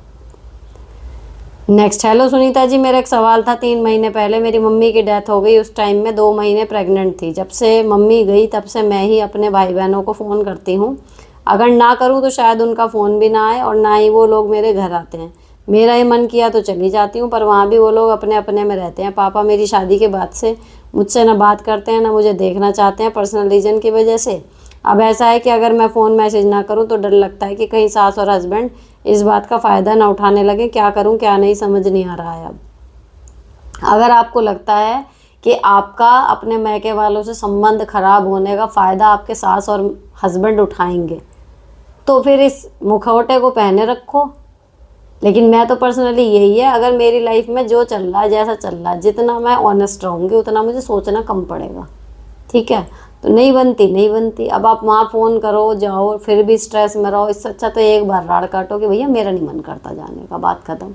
नेक्स्ट, हेलो सुनीता जी, मेरा एक सवाल था। 3 महीने पहले मेरी मम्मी की डेथ हो गई। उस टाइम में 2 महीने प्रेग्नेंट थी। जब से मम्मी गई तब से मैं ही अपने भाई बहनों को फ़ोन करती हूँ। अगर ना करूँ तो शायद उनका फ़ोन भी ना आए और ना ही वो लोग मेरे घर आते हैं। मेरा ही मन किया तो चली जाती हूँ, पर वहाँ भी वो लोग अपने अपने में रहते हैं। पापा मेरी शादी के बाद से मुझसे ना बात करते हैं, ना मुझे देखना चाहते हैं पर्सनल रीज़न की वजह से। अब ऐसा है कि अगर मैं फ़ोन मैसेज ना करूं तो डर लगता है कि कहीं सास और हस्बैंड इस बात का फ़ायदा ना उठाने लगे। क्या करूं क्या नहीं समझ नहीं आ रहा है अब। अगर आपको लगता है कि आपका अपने मायके वालों से संबंध खराब होने का फ़ायदा आपके सास और हस्बैंड उठाएंगे तो फिर इस मुखौटे को पहने रखो। लेकिन मैं तो पर्सनली यही है, अगर मेरी लाइफ में जो चल रहा है जैसा चल रहा है, जितना मैं ऑनेस्ट रहूँगी उतना मुझे सोचना कम पड़ेगा। ठीक है, तो नहीं बनती नहीं बनती। अब आप वहाँ फ़ोन करो जाओ फिर भी स्ट्रेस में रहो, इससे अच्छा तो एक बार राड़ काटो कि भैया मेरा नहीं मन करता जाने का, बात ख़त्म।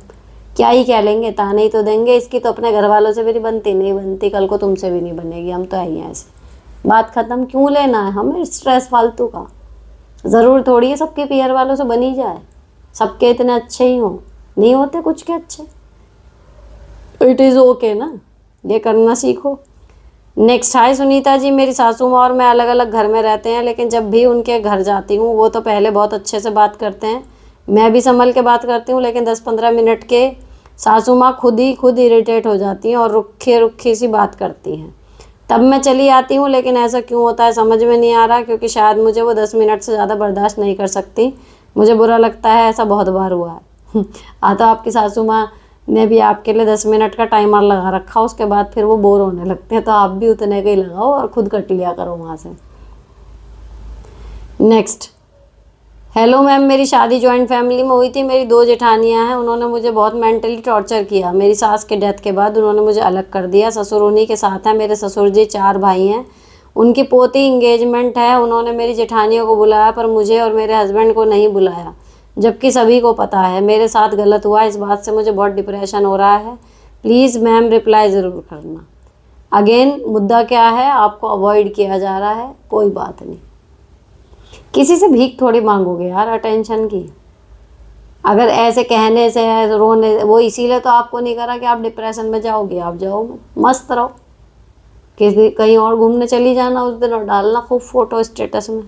क्या ही कह लेंगे, ताने ही तो देंगे, इसकी तो अपने घर वालों से भी नहीं बनती, नहीं बनती कल को तुमसे भी नहीं बनेगी, हम तो आई हैं ऐसे, बात ख़त्म। क्यों लेना है हमें स्ट्रेस फालतू का? ज़रूर थोड़ी है सबके पीयर वालों से बनी जाए, सबके इतने अच्छे ही हों, नहीं होते कुछ के अच्छे। इट इज़ ओके ना, ये करना सीखो। नेक्स्ट, हाय सुनीता जी, मेरी सासू माँ और मैं अलग अलग घर में रहते हैं, लेकिन जब भी उनके घर जाती हूँ वो तो पहले बहुत अच्छे से बात करते हैं, मैं भी संभल के बात करती हूँ, लेकिन 10-15 मिनट के सासू माँ खुद इरिटेट हो जाती हैं और रुक्खी रुक्खी सी बात करती हैं। तब मैं चली आती हूँ, लेकिन ऐसा क्यों होता है समझ में नहीं आ रहा, क्योंकि शायद मुझे वो 10 मिनट से ज़्यादा बर्दाश्त नहीं कर सकती। मुझे बुरा लगता है, ऐसा बहुत बार हुआ है। तो आपकी सासू माँ ने भी आपके लिए 10 मिनट का टाइमर लगा रखा, उसके बाद फिर वो बोर होने लगते हैं, तो आप भी उतने का ही लगाओ और खुद कट लिया करो वहाँ से। नेक्स्ट, हेलो मैम, मेरी शादी जॉइंट फैमिली में हुई थी। मेरी 2 जेठानियाँ हैं, उन्होंने मुझे बहुत मेंटली टॉर्चर किया। मेरी सास के डेथ के बाद उन्होंने मुझे अलग कर दिया। ससुर उन्हीं के साथ है। मेरे ससुर जी 4 भाई हैं, उनकी पोती इंगेजमेंट है। उन्होंने मेरी जेठानियों को बुलाया पर मुझे और मेरे हस्बैंड को नहीं बुलाया, जबकि सभी को पता है मेरे साथ गलत हुआ। इस बात से मुझे बहुत डिप्रेशन हो रहा है। प्लीज़ मैम रिप्लाई ज़रूर करना। अगेन मुद्दा क्या है, आपको अवॉइड किया जा रहा है, कोई बात नहीं। किसी से भीख थोड़ी मांगोगे यार अटेंशन की। अगर ऐसे कहने से रोने, वो इसीलिए तो आपको नहीं करा कि आप डिप्रेशन में जाओगे। आप जाओ मस्त रहो, किसी कहीं और घूमने चली जाना उस दिन और डालना खूब फोटो स्टेटस में,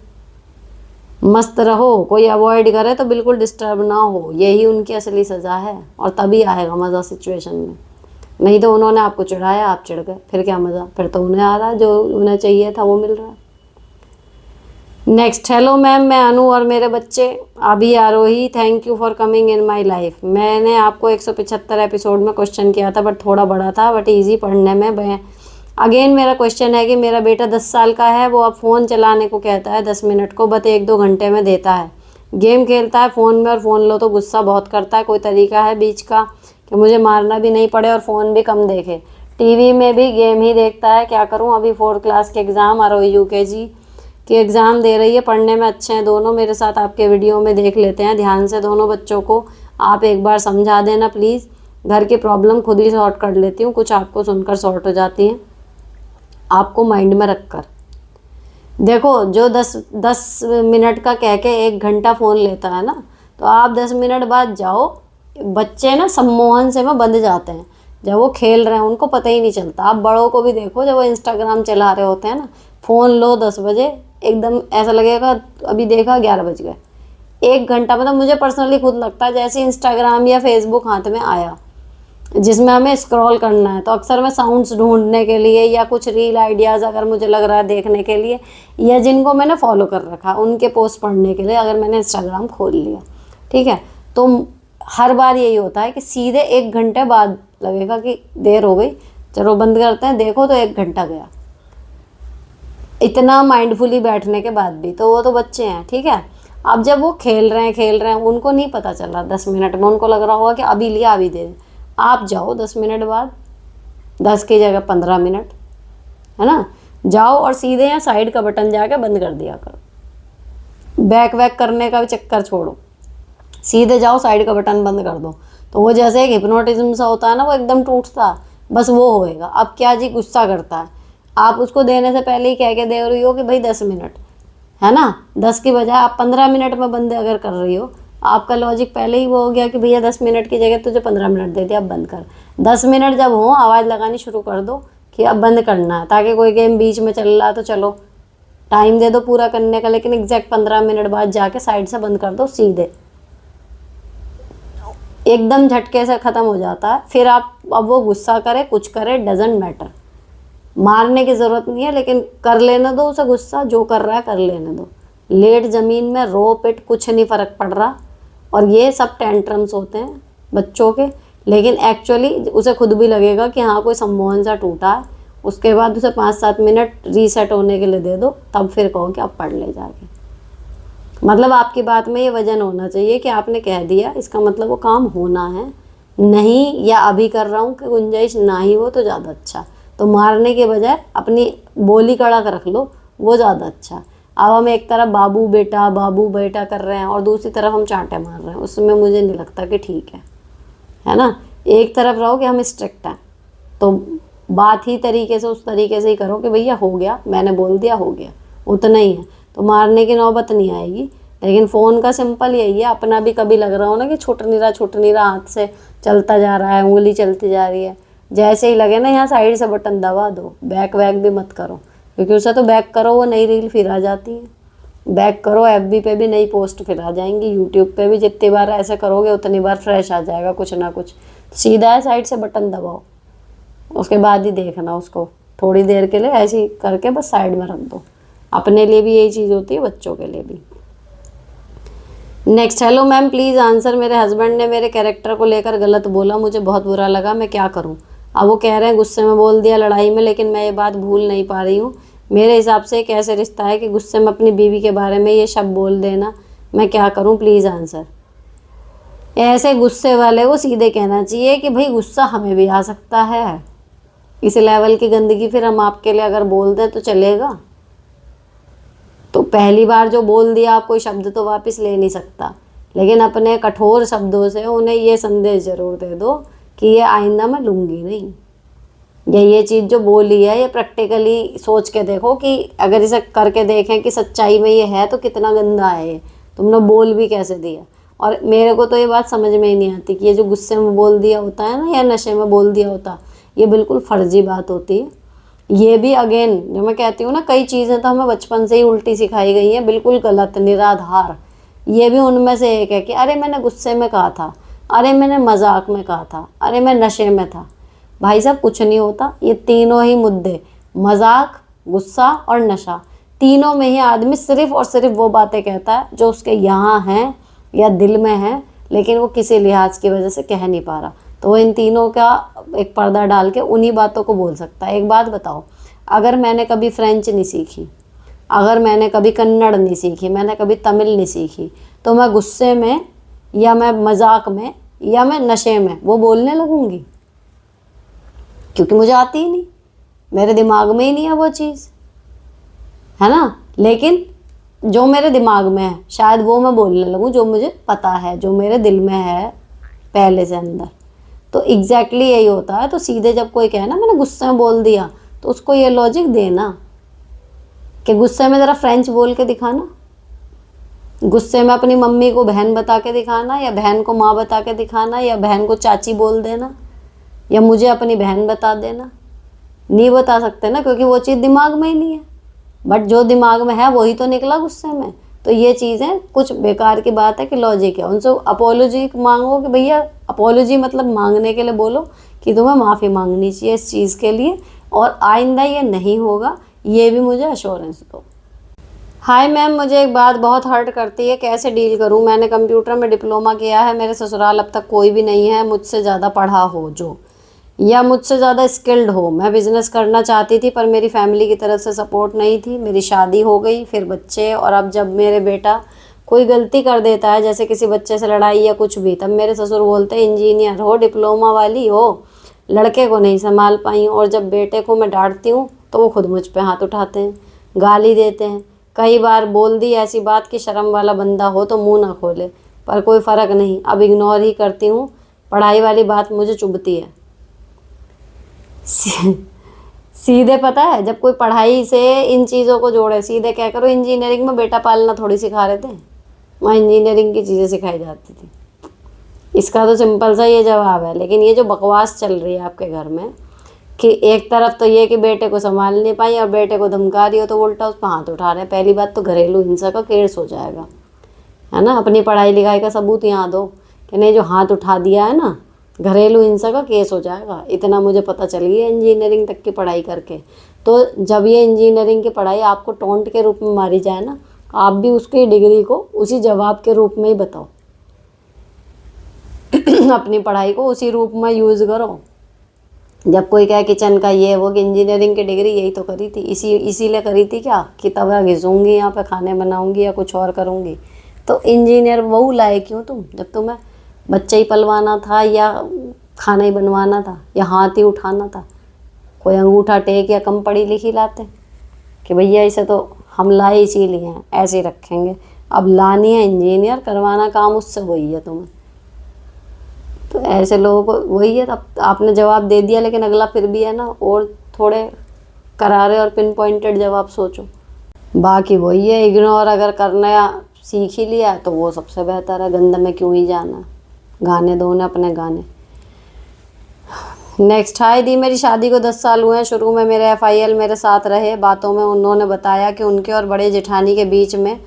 मस्त रहो। कोई अवॉइड करे तो बिल्कुल डिस्टर्ब ना हो, यही उनकी असली सज़ा है, और तभी आएगा मज़ा सिचुएशन में। नहीं तो उन्होंने आपको चिढ़ाया, आप चिढ़ गए, फिर क्या मज़ा? फिर तो उन्हें आ रहा है, जो उन्हें चाहिए था वो मिल रहा है। नेक्स्ट, हेलो मैम, मैं अनु और मेरे बच्चे अभी Aarohi, thank you for coming in my life. मैंने आपको 175 एपिसोड में क्वेश्चन किया था, बट थोड़ा बड़ा था, बट इजी पढ़ने में। अगेन मेरा क्वेश्चन है कि मेरा बेटा 10 साल का है, वो अब फ़ोन चलाने को कहता है 10 मिनट को, बस 1-2 घंटे में देता है। गेम खेलता है फ़ोन में, और फ़ोन लो तो गुस्सा बहुत करता है। कोई तरीका है बीच का कि मुझे मारना भी नहीं पड़े और फ़ोन भी कम देखे? टीवी में भी गेम ही देखता है, क्या करूं? अभी 4th क्लास के एग्ज़ाम आरोही UKG की एग्ज़ाम दे रही है, पढ़ने में अच्छे हैं दोनों। मेरे साथ आपके वीडियो में देख लेते हैं ध्यान से दोनों बच्चों को, आप एक बार समझा देना प्लीज़। घर की प्रॉब्लम खुद ही सॉर्ट कर लेती हूँ, कुछ आपको सुनकर सॉर्ट हो जाती हैं। आपको माइंड में रख कर देखो, जो 10 मिनट का कह के 1 घंटा फ़ोन लेता है ना, तो आप 10 मिनट बाद जाओ। बच्चे ना सम्मोहन से में बंध जाते हैं, जब वो खेल रहे हैं उनको पता ही नहीं चलता। आप बड़ों को भी देखो, जब वो इंस्टाग्राम चला रहे होते हैं ना, फ़ोन लो 10 बजे, एकदम ऐसा लगेगा अभी देखा 11 बज गए। 1 घंटा, मतलब मुझे पर्सनली खुद लगता है जैसे इंस्टाग्राम या फेसबुक हाथ में आया जिसमें हमें स्क्रॉल करना है, तो अक्सर मैं साउंड्स ढूंढने के लिए या कुछ रील आइडियाज़ अगर मुझे लग रहा है देखने के लिए, या जिनको मैंने फॉलो कर रखा उनके पोस्ट पढ़ने के लिए अगर मैंने इंस्टाग्राम खोल लिया, ठीक है, तो हर बार यही होता है कि सीधे 1 घंटे बाद लगेगा कि देर हो गई, चलो बंद करते हैं, देखो तो 1 घंटा गया, इतना माइंडफुली बैठने के बाद भी। तो वो तो बच्चे हैं, ठीक है। अब जब वो खेल रहे हैं उनको नहीं पता चल रहा 10 मिनट में, उनको लग रहा होगा कि अभी लिया अभी दे। आप जाओ 10 मिनट बाद, 10 की जगह 15 मिनट, है ना, जाओ और सीधे यहाँ साइड का बटन जाके बंद कर दिया करो। बैक करने का भी चक्कर छोड़ो, सीधे जाओ साइड का बटन बंद कर दो। तो वो जैसे एक हिप्नोटिज्म सा होता है ना, वो एकदम टूटता, बस वो होएगा। अब क्या जी, गुस्सा करता है, आप उसको देने से पहले ही कह के दे रही हो कि भाई 10 मिनट, है ना, 10 की बजाय आप 15 मिनट में बंद अगर कर रही हो, आपका लॉजिक पहले ही वो हो गया कि भैया 10 मिनट की जगह तुझे 15 मिनट दे दिया, अब बंद कर। 10 मिनट जब हो, आवाज़ लगानी शुरू कर दो कि अब बंद करना है, ताकि कोई गेम बीच में चल रहा है तो चलो टाइम दे दो पूरा करने का, लेकिन एग्जैक्ट 15 मिनट बाद जाके साइड से बंद कर दो सीधे, एकदम झटके से ख़त्म हो जाता है। फिर आप, अब वो गुस्सा करे कुछ करे, डजेंट मैटर, मारने की ज़रूरत नहीं है, लेकिन कर लेने दो उसे गुस्सा, जो कर रहा है कर लेने दो। लेट ज़मीन में, रो पिट, कुछ नहीं फ़र्क पड़ रहा। और ये सब टेंट्रम्स होते हैं बच्चों के, लेकिन एक्चुअली उसे खुद भी लगेगा कि हाँ कोई सम्मोहन सा टूटा है। उसके बाद उसे 5-7 मिनट रीसेट होने के लिए दे दो, तब फिर कहो कि अब पढ़ ले जाके। मतलब आपकी बात में ये वजन होना चाहिए कि आपने कह दिया, इसका मतलब वो काम होना है। नहीं, या अभी कर रहा हूँ कि गुंजाइश ना ही हो तो ज़्यादा अच्छा। तो मारने के बजाय अपनी बोली कड़क रख लो, वो ज़्यादा अच्छा। अब हम एक तरफ बाबू बेटा कर रहे हैं और दूसरी तरफ हम चांटे मार रहे हैं, उसमें मुझे नहीं लगता कि ठीक है ना। एक तरफ रहो कि हम स्ट्रिक्ट हैं, तो बात ही तरीके से उस तरीके से ही करो कि भैया हो गया, मैंने बोल दिया, हो गया, उतना ही है, तो मारने की नौबत नहीं आएगी। लेकिन फ़ोन का सिंपल यही है, अपना भी कभी लग रहा हो ना कि छूट नहीं रहा हाथ से, चलता जा रहा है, उंगली चलती जा रही है, जैसे ही लगे ना यहाँ साइड से बटन दबा दो। बैक भी मत करो, क्योंकि उसे तो बैक करो वो नई रील फिर आ जाती है। बैक करो, FB पे भी नई पोस्ट फिर आ जाएंगी, यूट्यूब पे भी जितनी बार ऐसे करोगे उतनी बार फ्रेश आ जाएगा कुछ ना कुछ। सीधा है, साइड से बटन दबाओ, उसके बाद ही देखना उसको। थोड़ी देर के लिए ऐसे ही करके बस साइड में रख दो। अपने लिए भी यही चीज़ होती है, बच्चों के लिए भी। Next, hello ma'am please answer, मेरे हस्बैंड ने मेरे कैरेक्टर को लेकर गलत बोला, मुझे बहुत बुरा लगा, मैं क्या करूं? अब वो कह रहे हैं गुस्से में बोल दिया लड़ाई में, लेकिन मैं ये बात भूल नहीं पा रही हूँ। मेरे हिसाब से एक ऐसे रिश्ता है कि गुस्से में अपनी बीवी के बारे में ये शब्द बोल देना, मैं क्या करूँ प्लीज़ आंसर। ऐसे गुस्से वाले को सीधे कहना चाहिए कि भाई गुस्सा हमें भी आ सकता है, इस लेवल की गंदगी फिर हम आपके लिए अगर बोल दें तो चलेगा? तो पहली बार जो बोल दिया आप, कोई शब्द तो वापस ले नहीं सकता, लेकिन अपने कठोर शब्दों से उन्हें ये संदेश जरूर दे दो कि ये आइंदा मैं लूँगी नहीं, या ये चीज़ जो बोली है ये प्रैक्टिकली सोच के देखो कि अगर इसे करके देखें कि सच्चाई में ये है तो कितना गंदा है ये, तुमने बोल भी कैसे दिया। और मेरे को तो ये बात समझ में ही नहीं आती कि ये जो गुस्से में बोल दिया होता है ना, या नशे में बोल दिया होता, ये बिल्कुल फर्जी बात होती है। ये भी अगेन जो मैं कहती हूँ ना, कई चीज़ें तो हमें बचपन से ही उल्टी सिखाई गई हैं, बिल्कुल गलत, निराधार। ये भी उनमें से एक है कि अरे मैंने गुस्से में कहा था, अरे मैंने मजाक में कहा था, अरे मैं नशे में था। भाई साहब कुछ नहीं होता, ये तीनों ही मुद्दे, मजाक, गुस्सा और नशा, तीनों में ही आदमी सिर्फ और सिर्फ वो बातें कहता है जो उसके यहाँ हैं या दिल में है, लेकिन वो किसी लिहाज की वजह से कह नहीं पा रहा। तो वो इन तीनों का एक पर्दा डाल के उन्हीं बातों को बोल सकता है। एक बात बताओ, अगर मैंने कभी फ्रेंच नहीं सीखी, अगर मैंने कभी कन्नड़ नहीं सीखी, मैंने कभी तमिल नहीं सीखी, तो मैं गुस्से में या मैं मजाक में या मैं नशे में वो बोलने लगूंगी? क्योंकि मुझे आती ही नहीं, मेरे दिमाग में ही नहीं है वो चीज़, है ना। लेकिन जो मेरे दिमाग में है शायद वो मैं बोलने लगूं, जो मुझे पता है, जो मेरे दिल में है पहले से अंदर। तो एग्जैक्टली यही होता है। तो सीधे जब कोई कहे ना मैंने गुस्से में बोल दिया, तो उसको ये लॉजिक देना कि गुस्से में ज़रा फ्रेंच बोल के दिखाना, गुस्से में अपनी मम्मी को बहन बता के दिखाना, या बहन को माँ बता के दिखाना, या बहन को चाची बोल देना, या मुझे अपनी बहन बता देना। नहीं बता सकते ना, क्योंकि वो चीज़ दिमाग में ही नहीं है। बट जो दिमाग में है वही तो निकला गुस्से में। तो ये चीज़ें कुछ बेकार की बात है कि लॉजिक है। उनसे अपोलॉजी मांगो कि भैया, अपोलॉजी मतलब मांगने के लिए बोलो कि तुम्हें माफ़ी मांगनी चाहिए इस चीज़ के लिए, और आइंदा ये नहीं होगा, ये भी मुझे अश्योरेंस दो। हाय मैम, मुझे एक बात बहुत हर्ट करती है, कैसे डील करूं? मैंने कंप्यूटर में डिप्लोमा किया है, मेरे ससुराल अब तक कोई भी नहीं है मुझसे ज़्यादा पढ़ा हो जो, या मुझसे ज़्यादा स्किल्ड हो। मैं बिज़नेस करना चाहती थी पर मेरी फैमिली की तरफ से सपोर्ट नहीं थी। मेरी शादी हो गई, फिर बच्चे, और अब जब मेरे बेटा कोई गलती कर देता है, जैसे किसी बच्चे से लड़ाई या कुछ भी, तब मेरे ससुर बोलते हैं इंजीनियर हो, डिप्लोमा वाली हो, लड़के को नहीं संभाल पाई। और जब बेटे को मैं डांटती हूँ तो वो खुद मुझ पे हाथ उठाते हैं, गाली देते हैं। कई बार बोल दी ऐसी बात कि शर्म वाला बंदा हो तो मुंह ना खोले, पर कोई फ़र्क नहीं, अब इग्नोर ही करती हूँ। पढ़ाई वाली बात मुझे चुभती है। सीधे पता है, जब कोई पढ़ाई से इन चीज़ों को जोड़े, सीधे क्या करो, इंजीनियरिंग में बेटा पालना थोड़ी सिखा रहे थे, वहाँ इंजीनियरिंग की चीज़ें सिखाई जाती थी। इसका तो सिंपल सा ये जवाब है। लेकिन ये जो बकवास चल रही है आपके घर में कि एक तरफ तो ये कि बेटे को संभाल नहीं पाई और बेटे को धमका रही हो, तो उल्टा उस पर हाथ उठा रहे हैं। पहली बात तो घरेलू हिंसा का केस हो जाएगा, है ना। अपनी पढ़ाई लिखाई का सबूत यहाँ दो कि नहीं, जो हाथ उठा दिया है ना घरेलू हिंसा का केस हो जाएगा। इतना मुझे पता चल गया इंजीनियरिंग तक की पढ़ाई करके। तो जब ये इंजीनियरिंग की पढ़ाई आपको टोंट के रूप में मारी जाए ना, आप भी उसकी डिग्री को उसी जवाब के रूप में ही बताओ। अपनी पढ़ाई को उसी रूप में यूज़ करो। जब कोई कहे किचन का ये वो, कि इंजीनियरिंग की डिग्री यही तो करी थी, इसीलिए करी थी क्या कि तवा घिसूंगी, यहाँ पे खाने बनाऊंगी या कुछ और करूंगी। तो इंजीनियर वही लाए क्यों तुम, जब तुम्हें बच्चा ही पलवाना था या खाना ही बनवाना था या हाथ ही उठाना था। कोई अंगूठा टेक या कम पढ़ी लिखी लाते कि भैया इसे तो हम लाए इसीलिए हैं, ऐसे ही रखेंगे। अब लानी है इंजीनियर, करवाना काम उससे वही है तुम्हें। तो ऐसे लोगों को वही है। अब आपने जवाब दे दिया, लेकिन अगला फिर भी है ना, और थोड़े करारे और पिन पॉइंटेड जवाब सोचो। बाकी वही है, इग्नोर अगर करना सीख ही लिया तो वो सबसे बेहतर है। गंद में क्यों ही जाना, गाने दो ना अपने गाने। नेक्स्ट, हाय दी, मेरी शादी को 10 साल हुए हैं। शुरू में मेरे FIL मेरे साथ रहे। बातों में उन्होंने बताया कि उनके और बड़े जेठानी के बीच में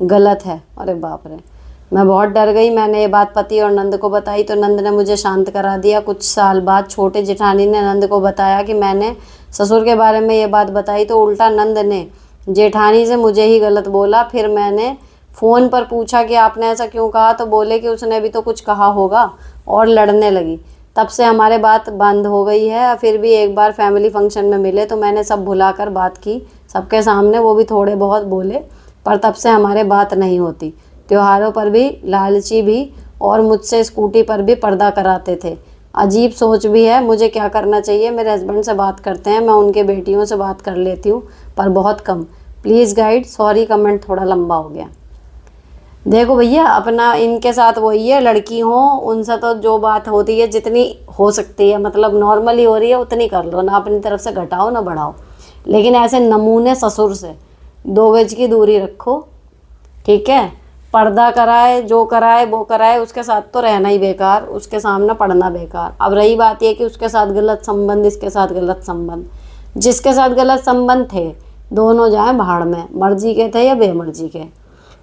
गलत है। अरे बाप रे, मैं बहुत डर गई। मैंने ये बात पति और नंद को बताई तो नंद ने मुझे शांत करा दिया। कुछ साल बाद छोटे जेठानी ने नंद को बताया कि मैंने ससुर के बारे में ये बात बताई तो उल्टा नंद ने जेठानी से मुझे ही गलत बोला। फिर मैंने फ़ोन पर पूछा कि आपने ऐसा क्यों कहा, तो बोले कि उसने भी तो कुछ कहा होगा, और लड़ने लगी। तब से हमारे बात बंद हो गई है। फिर भी एक बार फैमिली फंक्शन में मिले तो मैंने सब भुलाकर बात की सबके सामने। वो भी थोड़े बहुत बोले, पर तब से हमारे बात नहीं होती। त्योहारों पर भी लालची भी, और मुझसे स्कूटी पर भी पर्दा कराते थे। अजीब सोच भी है, मुझे क्या करना चाहिए। मेरे हस्बैंड से बात करते हैं, मैं उनके बेटियों से बात कर लेती हूँ, पर बहुत कम। Please guide. सॉरी, कमेंट थोड़ा लंबा हो गया। देखो भैया, अपना इनके साथ वही है, लड़की हो उनसे तो जो बात होती है जितनी हो सकती है, मतलब नॉर्मली हो रही है उतनी कर लो ना, अपनी तरफ से घटाओ ना बढ़ाओ। लेकिन ऐसे नमूने ससुर से 2 गज की दूरी रखो, ठीक है। पर्दा कराए, जो कराए वो कराए, उसके साथ तो रहना ही बेकार, उसके सामने पढ़ना बेकार। अब रही बात ये कि उसके साथ गलत संबंध, इसके साथ गलत संबंध, जिसके साथ गलत संबंध थे दोनों जाएं भाड़ में, मर्जी के थे या बेमर्जी के।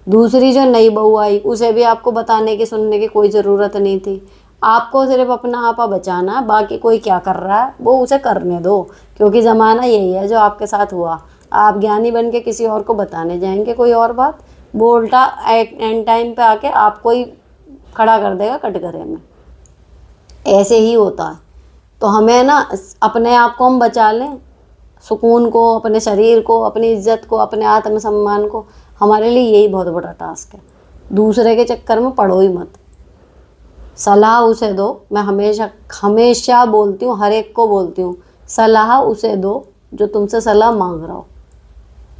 दूसरी जो नई बहू आई उसे भी आपको बताने की सुनने की कोई ज़रूरत नहीं थी। आपको सिर्फ अपना आपा बचाना है, बाकी कोई क्या कर रहा है वो उसे करने दो, क्योंकि ज़माना यही है जो आपके साथ हुआ। आप ज्ञानी बन के किसी और को बताने जाएंगे कोई और बात, वो उल्टा एंड टाइम पे आके आपको ही खड़ा कर देगा कटघरे में। ऐसे ही होता है। तो हमें ना अपने आप को हम बचा लें, सुकून को, अपने शरीर को, अपनी इज्जत को, अपने आत्मसम्मान को। हमारे लिए यही बहुत बड़ा टास्क है। दूसरे के चक्कर में पड़ो ही मत। सलाह उसे दो, मैं हमेशा हमेशा बोलती हूँ, हर एक को बोलती हूँ, सलाह उसे दो जो तुमसे सलाह मांग रहा हो,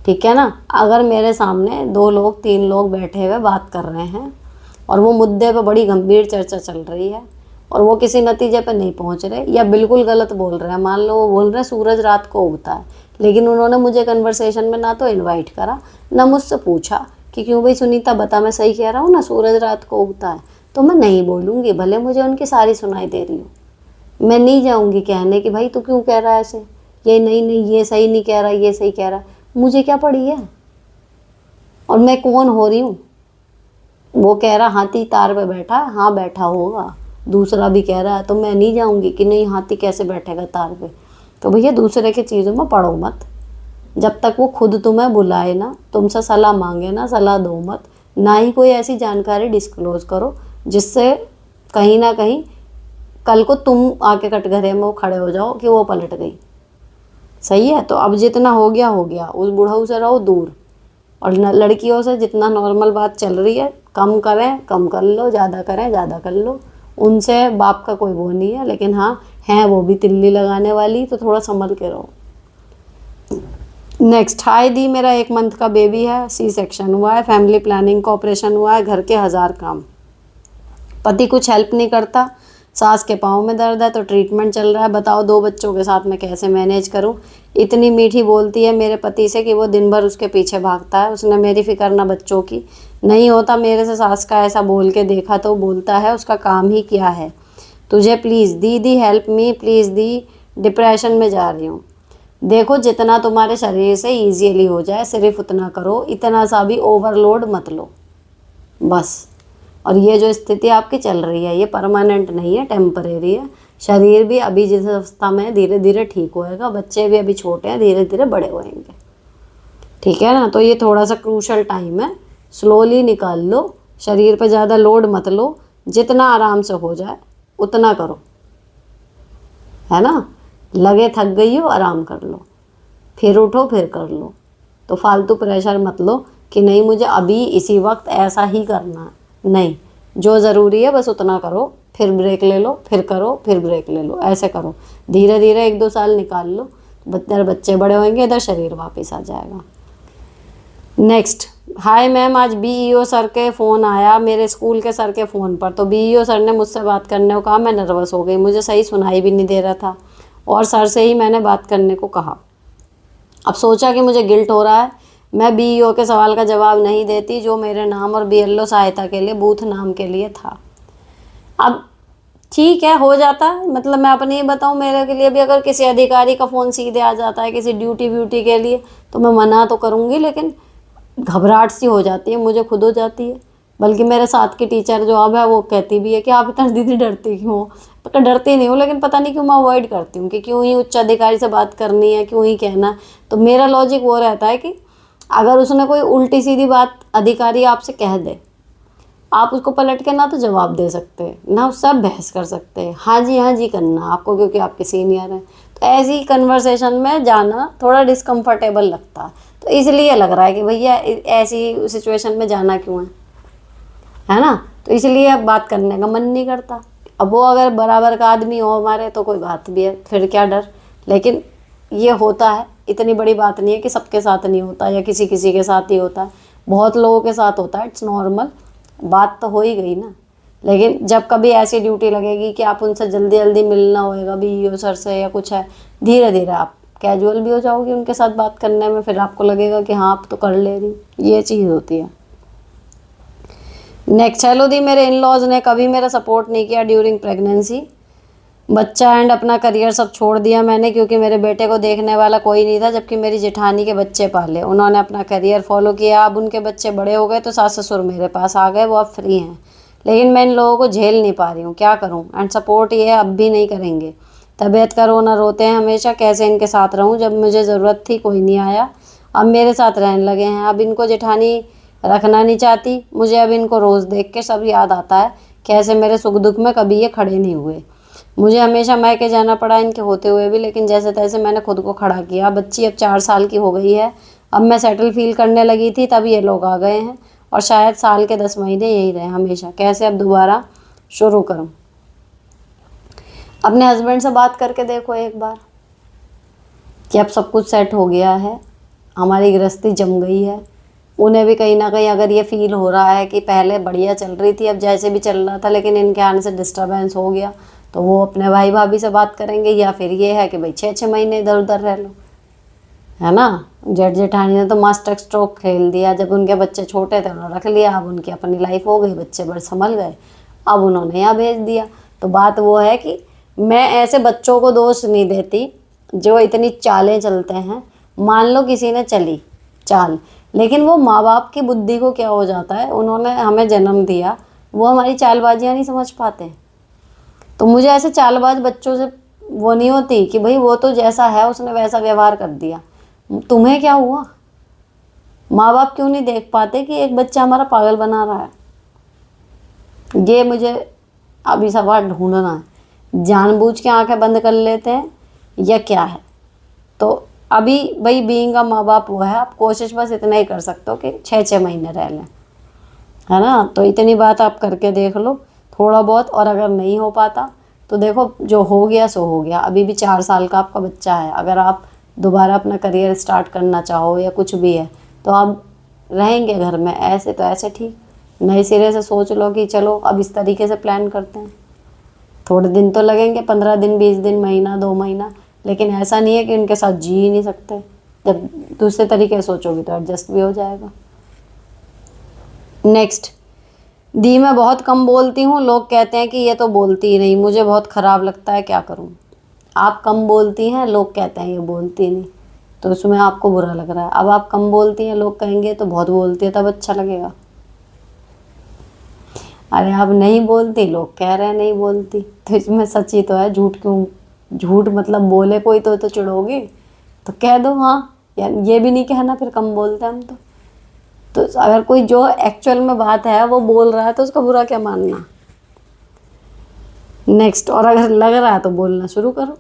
ठीक है ना। अगर मेरे सामने 2 लोग 3 लोग बैठे हुए बात कर रहे हैं और वो मुद्दे पे बड़ी गंभीर चर्चा चल रही है और वो किसी नतीजे पे नहीं पहुंच रहे या बिल्कुल गलत बोल रहे हैं, मान लो वो बोल रहे हैं सूरज रात को उगता है, लेकिन उन्होंने मुझे कन्वर्सेशन में ना तो इनवाइट करा ना मुझसे पूछा कि क्यों भाई सुनीता बता, मैं सही कह रहा हूँ ना, सूरज रात को उगता है। तो मैं नहीं बोलूँगी, भले मुझे उनकी सारी सुनाई दे रही हो। मैं नहीं जाऊँगी कहने कि भाई तू क्यों कह रहा है ऐसे, ये नहीं ये सही नहीं कह रहा, ये सही कह रहा है। मुझे क्या पड़ी है और मैं कौन हो रही हूँ। वो कह रहा हाथी तार पे बैठा है, हाँ बैठा होगा। दूसरा भी कह रहा है, तो मैं नहीं जाऊँगी कि नहीं हाथी कैसे बैठेगा तार पे। तो भैया दूसरे की चीज़ों में पढ़ो मत, जब तक वो खुद तुम्हें बुलाए ना, तुमसे सलाह मांगे ना, सलाह दो मत। ना ही कोई ऐसी जानकारी डिस्क्लोज़ करो जिससे कहीं ना कहीं कल को तुम आके कटघरे में वो खड़े हो जाओ कि वो पलट गई। सही है। तो अब जितना हो गया हो गया, उस बुढ़ऊ से रहो दूर। और लड़कियों से जितना नॉर्मल बात चल रही है कम करें, कम कर लो, ज़्यादा करें, ज़्यादा कर लो। उनसे बाप का कोई वो नहीं है, लेकिन हाँ हैं वो भी तिल्ली लगाने वाली, तो थोड़ा संभल के रहो। नेक्स्ट, हाय दी, मेरा 1 मंथ का बेबी है, C-सेक्शन हुआ है, फैमिली प्लानिंग का ऑपरेशन हुआ है, घर के 1000 काम, पति कुछ हेल्प नहीं करता, सास के पाँव में दर्द है तो ट्रीटमेंट चल रहा है। बताओ 2 बच्चों के साथ मैं कैसे मैनेज करूं। इतनी मीठी बोलती है मेरे पति से कि वो दिन भर उसके पीछे भागता है, उसने मेरी फिक्र ना बच्चों की। नहीं होता मेरे से सास का, ऐसा बोल के देखा तो बोलता है उसका काम ही क्या है। तुझे प्लीज़ दीदी help me please the, depression में जा रही हूँ। देखो जितना तुम्हारे शरीर से ईजीली हो जाए सिर्फ उतना करो, इतना सा भी ओवरलोड मत लो बस। और ये जो स्थिति आपकी चल रही है ये परमानेंट नहीं है, टेम्परेरी है। शरीर भी अभी जिस अवस्था में है धीरे धीरे ठीक होएगा, बच्चे भी अभी छोटे हैं, धीरे धीरे बड़े होएंगे, ठीक है ना। तो ये थोड़ा सा क्रूशल टाइम है, स्लोली निकाल लो, शरीर पे ज़्यादा लोड मत लो, जितना आराम से हो जाए उतना करो, है ना। लगे थक गई हो आराम कर लो, फिर उठो फिर कर लो। तो फालतू प्रेशर मत लो कि नहीं मुझे अभी इसी वक्त ऐसा ही करना है, नहीं, जो ज़रूरी है बस उतना करो, फिर ब्रेक ले लो, फिर करो, फिर ब्रेक ले लो, ऐसे करो। धीरे धीरे 1-2 साल निकाल लो, इधर बच्चे बड़े होंगे, इधर शरीर वापस आ जाएगा। नेक्स्ट, हाय मैम, आज बीईओ सर के फ़ोन आया मेरे स्कूल के सर के फ़ोन पर। तो बीईओ सर ने मुझसे बात करने को कहा, मैं नर्वस हो गई, मुझे सही सुनाई भी नहीं दे रहा था और सर से ही मैंने बात करने को कहा। अब सोचा कि मुझे गिल्ट हो रहा है, मैं बीईओ के सवाल का जवाब नहीं देती जो मेरे नाम और बीएलओ सहायता के लिए बूथ नाम के लिए था। अब ठीक है, हो जाता है, मतलब मैं अपनी ही बताऊँ, मेरे के लिए भी अगर किसी अधिकारी का फ़ोन सीधे आ जाता है किसी ड्यूटी व्यूटी के लिए तो मैं मना तो करूँगी, लेकिन घबराहट सी हो जाती है, मुझे खुद हो जाती है। बल्कि मेरे साथ की टीचर जो अब है वो कहती भी है कि आप इतना दीदी डरती क्यों हो। पता डरती नहीं हूँ, लेकिन पता नहीं क्यों मैं अवॉइड करती हूँ कि क्यों ही उच्च अधिकारी से बात करनी है, क्यों ही कहना। तो मेरा लॉजिक वो रहता है कि अगर उसने कोई उल्टी सीधी बात अधिकारी आपसे कह दे, आप उसको पलट के ना तो जवाब दे सकते ना उससे आप बहस कर सकते, हाँ जी करना आपको, क्योंकि आपके सीनियर हैं। तो ऐसी कन्वर्सेशन में जाना थोड़ा डिस्कम्फर्टेबल लगता है, तो इसलिए लग रहा है कि भैया ऐसी सिचुएशन में जाना क्यों है ना। तो इसलिए अब बात करने का मन नहीं करता। अब वो अगर बराबर का आदमी हो हमारे तो कोई बात भी है, फिर क्या डर। लेकिन ये होता है, इतनी बड़ी बात नहीं है कि सबके साथ नहीं होता या किसी किसी के साथ ही होता है, बहुत लोगों के साथ होता है, इट्स नॉर्मल। बात तो हो ही गई ना। लेकिन जब कभी ऐसी ड्यूटी लगेगी कि आप उनसे जल्दी जल्दी मिलना होएगा बीईओ सर से या कुछ है, धीरे धीरे आप कैजुअल भी हो जाओगी उनके साथ बात करने में, फिर आपको लगेगा कि हाँ आप तो कर ले रही, ये चीज़ होती है। नेक्स्ट, हेलो दी, मेरे इन लॉज ने कभी मेरा सपोर्ट नहीं किया ड्यूरिंग प्रेगनेंसी, बच्चा एंड अपना करियर सब छोड़ दिया मैंने क्योंकि मेरे बेटे को देखने वाला कोई नहीं था, जबकि मेरी जेठानी के बच्चे पाले, उन्होंने अपना करियर फॉलो किया। अब उनके बच्चे बड़े हो गए तो सास ससुर मेरे पास आ गए, वो अब फ्री हैं, लेकिन मैं इन लोगों को झेल नहीं पा रही हूँ, क्या करूँ। एंड सपोर्ट ये अब भी नहीं करेंगे, तबीयत का रोना रोते हैं हमेशा, कैसे इनके साथ रहूँ, जब मुझे ज़रूरत थी कोई नहीं आया, अब मेरे साथ रहने लगे हैं। अब इनको जेठानी रखना नहीं चाहती, मुझे अब इनको रोज़ देख के सब याद आता है कैसे मेरे सुख दुख में कभी ये खड़े नहीं हुए। मुझे हमेशा मैके जाना पड़ा इनके होते हुए भी, लेकिन जैसे तैसे मैंने खुद को खड़ा किया। बच्ची अब 4 साल की हो गई है, अब मैं सेटल फील करने लगी थी तब ये लोग आ गए हैं, और शायद साल के 10 महीने यही रहे हमेशा। कैसे अब दोबारा शुरू करूं। अपने हस्बैंड से बात करके देखो एक बार कि अब सब कुछ सेट हो गया है, हमारी गृहस्थी जम गई है। उन्हें भी कहीं ना कहीं अगर ये फील हो रहा है कि पहले बढ़िया चल रही थी, अब जैसे भी चल रहा था लेकिन इनके आने से डिस्टर्बेंस हो गया, तो वो अपने भाई भाभी से बात करेंगे, या फिर ये है कि भाई 6-6 महीने इधर उधर रह लो, है ना। जेठ जेठानी ने तो मास्टर स्ट्रोक खेल दिया, जब उनके बच्चे छोटे थे उन्होंने रख लिया, अब उनकी अपनी लाइफ हो गई, बच्चे बड़े संभल गए, अब उन्होंने यहाँ भेज दिया। तो बात वो है कि मैं ऐसे बच्चों को दोष नहीं देती जो इतनी चालें चलते हैं। मान लो किसी ने चली चाल, लेकिन वो माँ बाप की बुद्धि को क्या हो जाता है, उन्होंने हमें जन्म दिया, वो हमारी चालबाजियाँ नहीं समझ पाते। तो मुझे ऐसे चालबाज बच्चों से वो नहीं होती कि भाई वो तो जैसा है उसने वैसा व्यवहार कर दिया, तुम्हें क्या हुआ। माँ बाप क्यों नहीं देख पाते कि एक बच्चा हमारा पागल बना रहा है। ये मुझे अभी सवाल ढूंढना है, जानबूझ के आंखें बंद कर लेते हैं या क्या है। तो अभी भाई बीइंग का माँ बाप वो है, आप कोशिश बस इतना ही कर सकते हो कि 6-6 महीने रह लें, है ना। तो इतनी बात आप करके देख लो थोड़ा बहुत, और अगर नहीं हो पाता तो देखो जो हो गया सो हो गया। अभी भी 4 साल का आपका बच्चा है, अगर आप दोबारा अपना करियर स्टार्ट करना चाहो या कुछ भी है तो आप रहेंगे घर में, ऐसे तो ऐसे ठीक, नए सिरे से सोच लो कि चलो अब इस तरीके से प्लान करते हैं। थोड़े दिन तो लगेंगे, 15 दिन 20 दिन महीना 2 महीना, लेकिन ऐसा नहीं है कि उनके साथ जी ही नहीं सकते। जब दूसरे तरीके से सोचोगी तो एडजस्ट भी हो जाएगा। नेक्स्ट, दी, मैं बहुत कम बोलती हूँ, लोग कहते हैं कि ये तो बोलती ही नहीं, मुझे बहुत ख़राब लगता है, क्या करूँ। आप कम बोलती हैं, लोग कहते हैं ये बोलती नहीं, तो उसमें आपको बुरा लग रहा है। अब आप कम बोलती हैं, लोग कहेंगे तो बहुत बोलती है, तब अच्छा लगेगा। अरे आप नहीं बोलती, लोग कह रहे हैं नहीं बोलती, तो इसमें सच ही तो है, झूठ क्यों? झूठ मतलब बोले कोई तो चिढ़ोगे, तो कह दो हाँ। यार ये भी नहीं कहना फिर कम बोलते हैं हम तो अगर कोई जो एक्चुअल में बात है वो बोल रहा है तो उसका बुरा क्या मानना। नेक्स्ट, और अगर लग रहा है तो बोलना शुरू करो।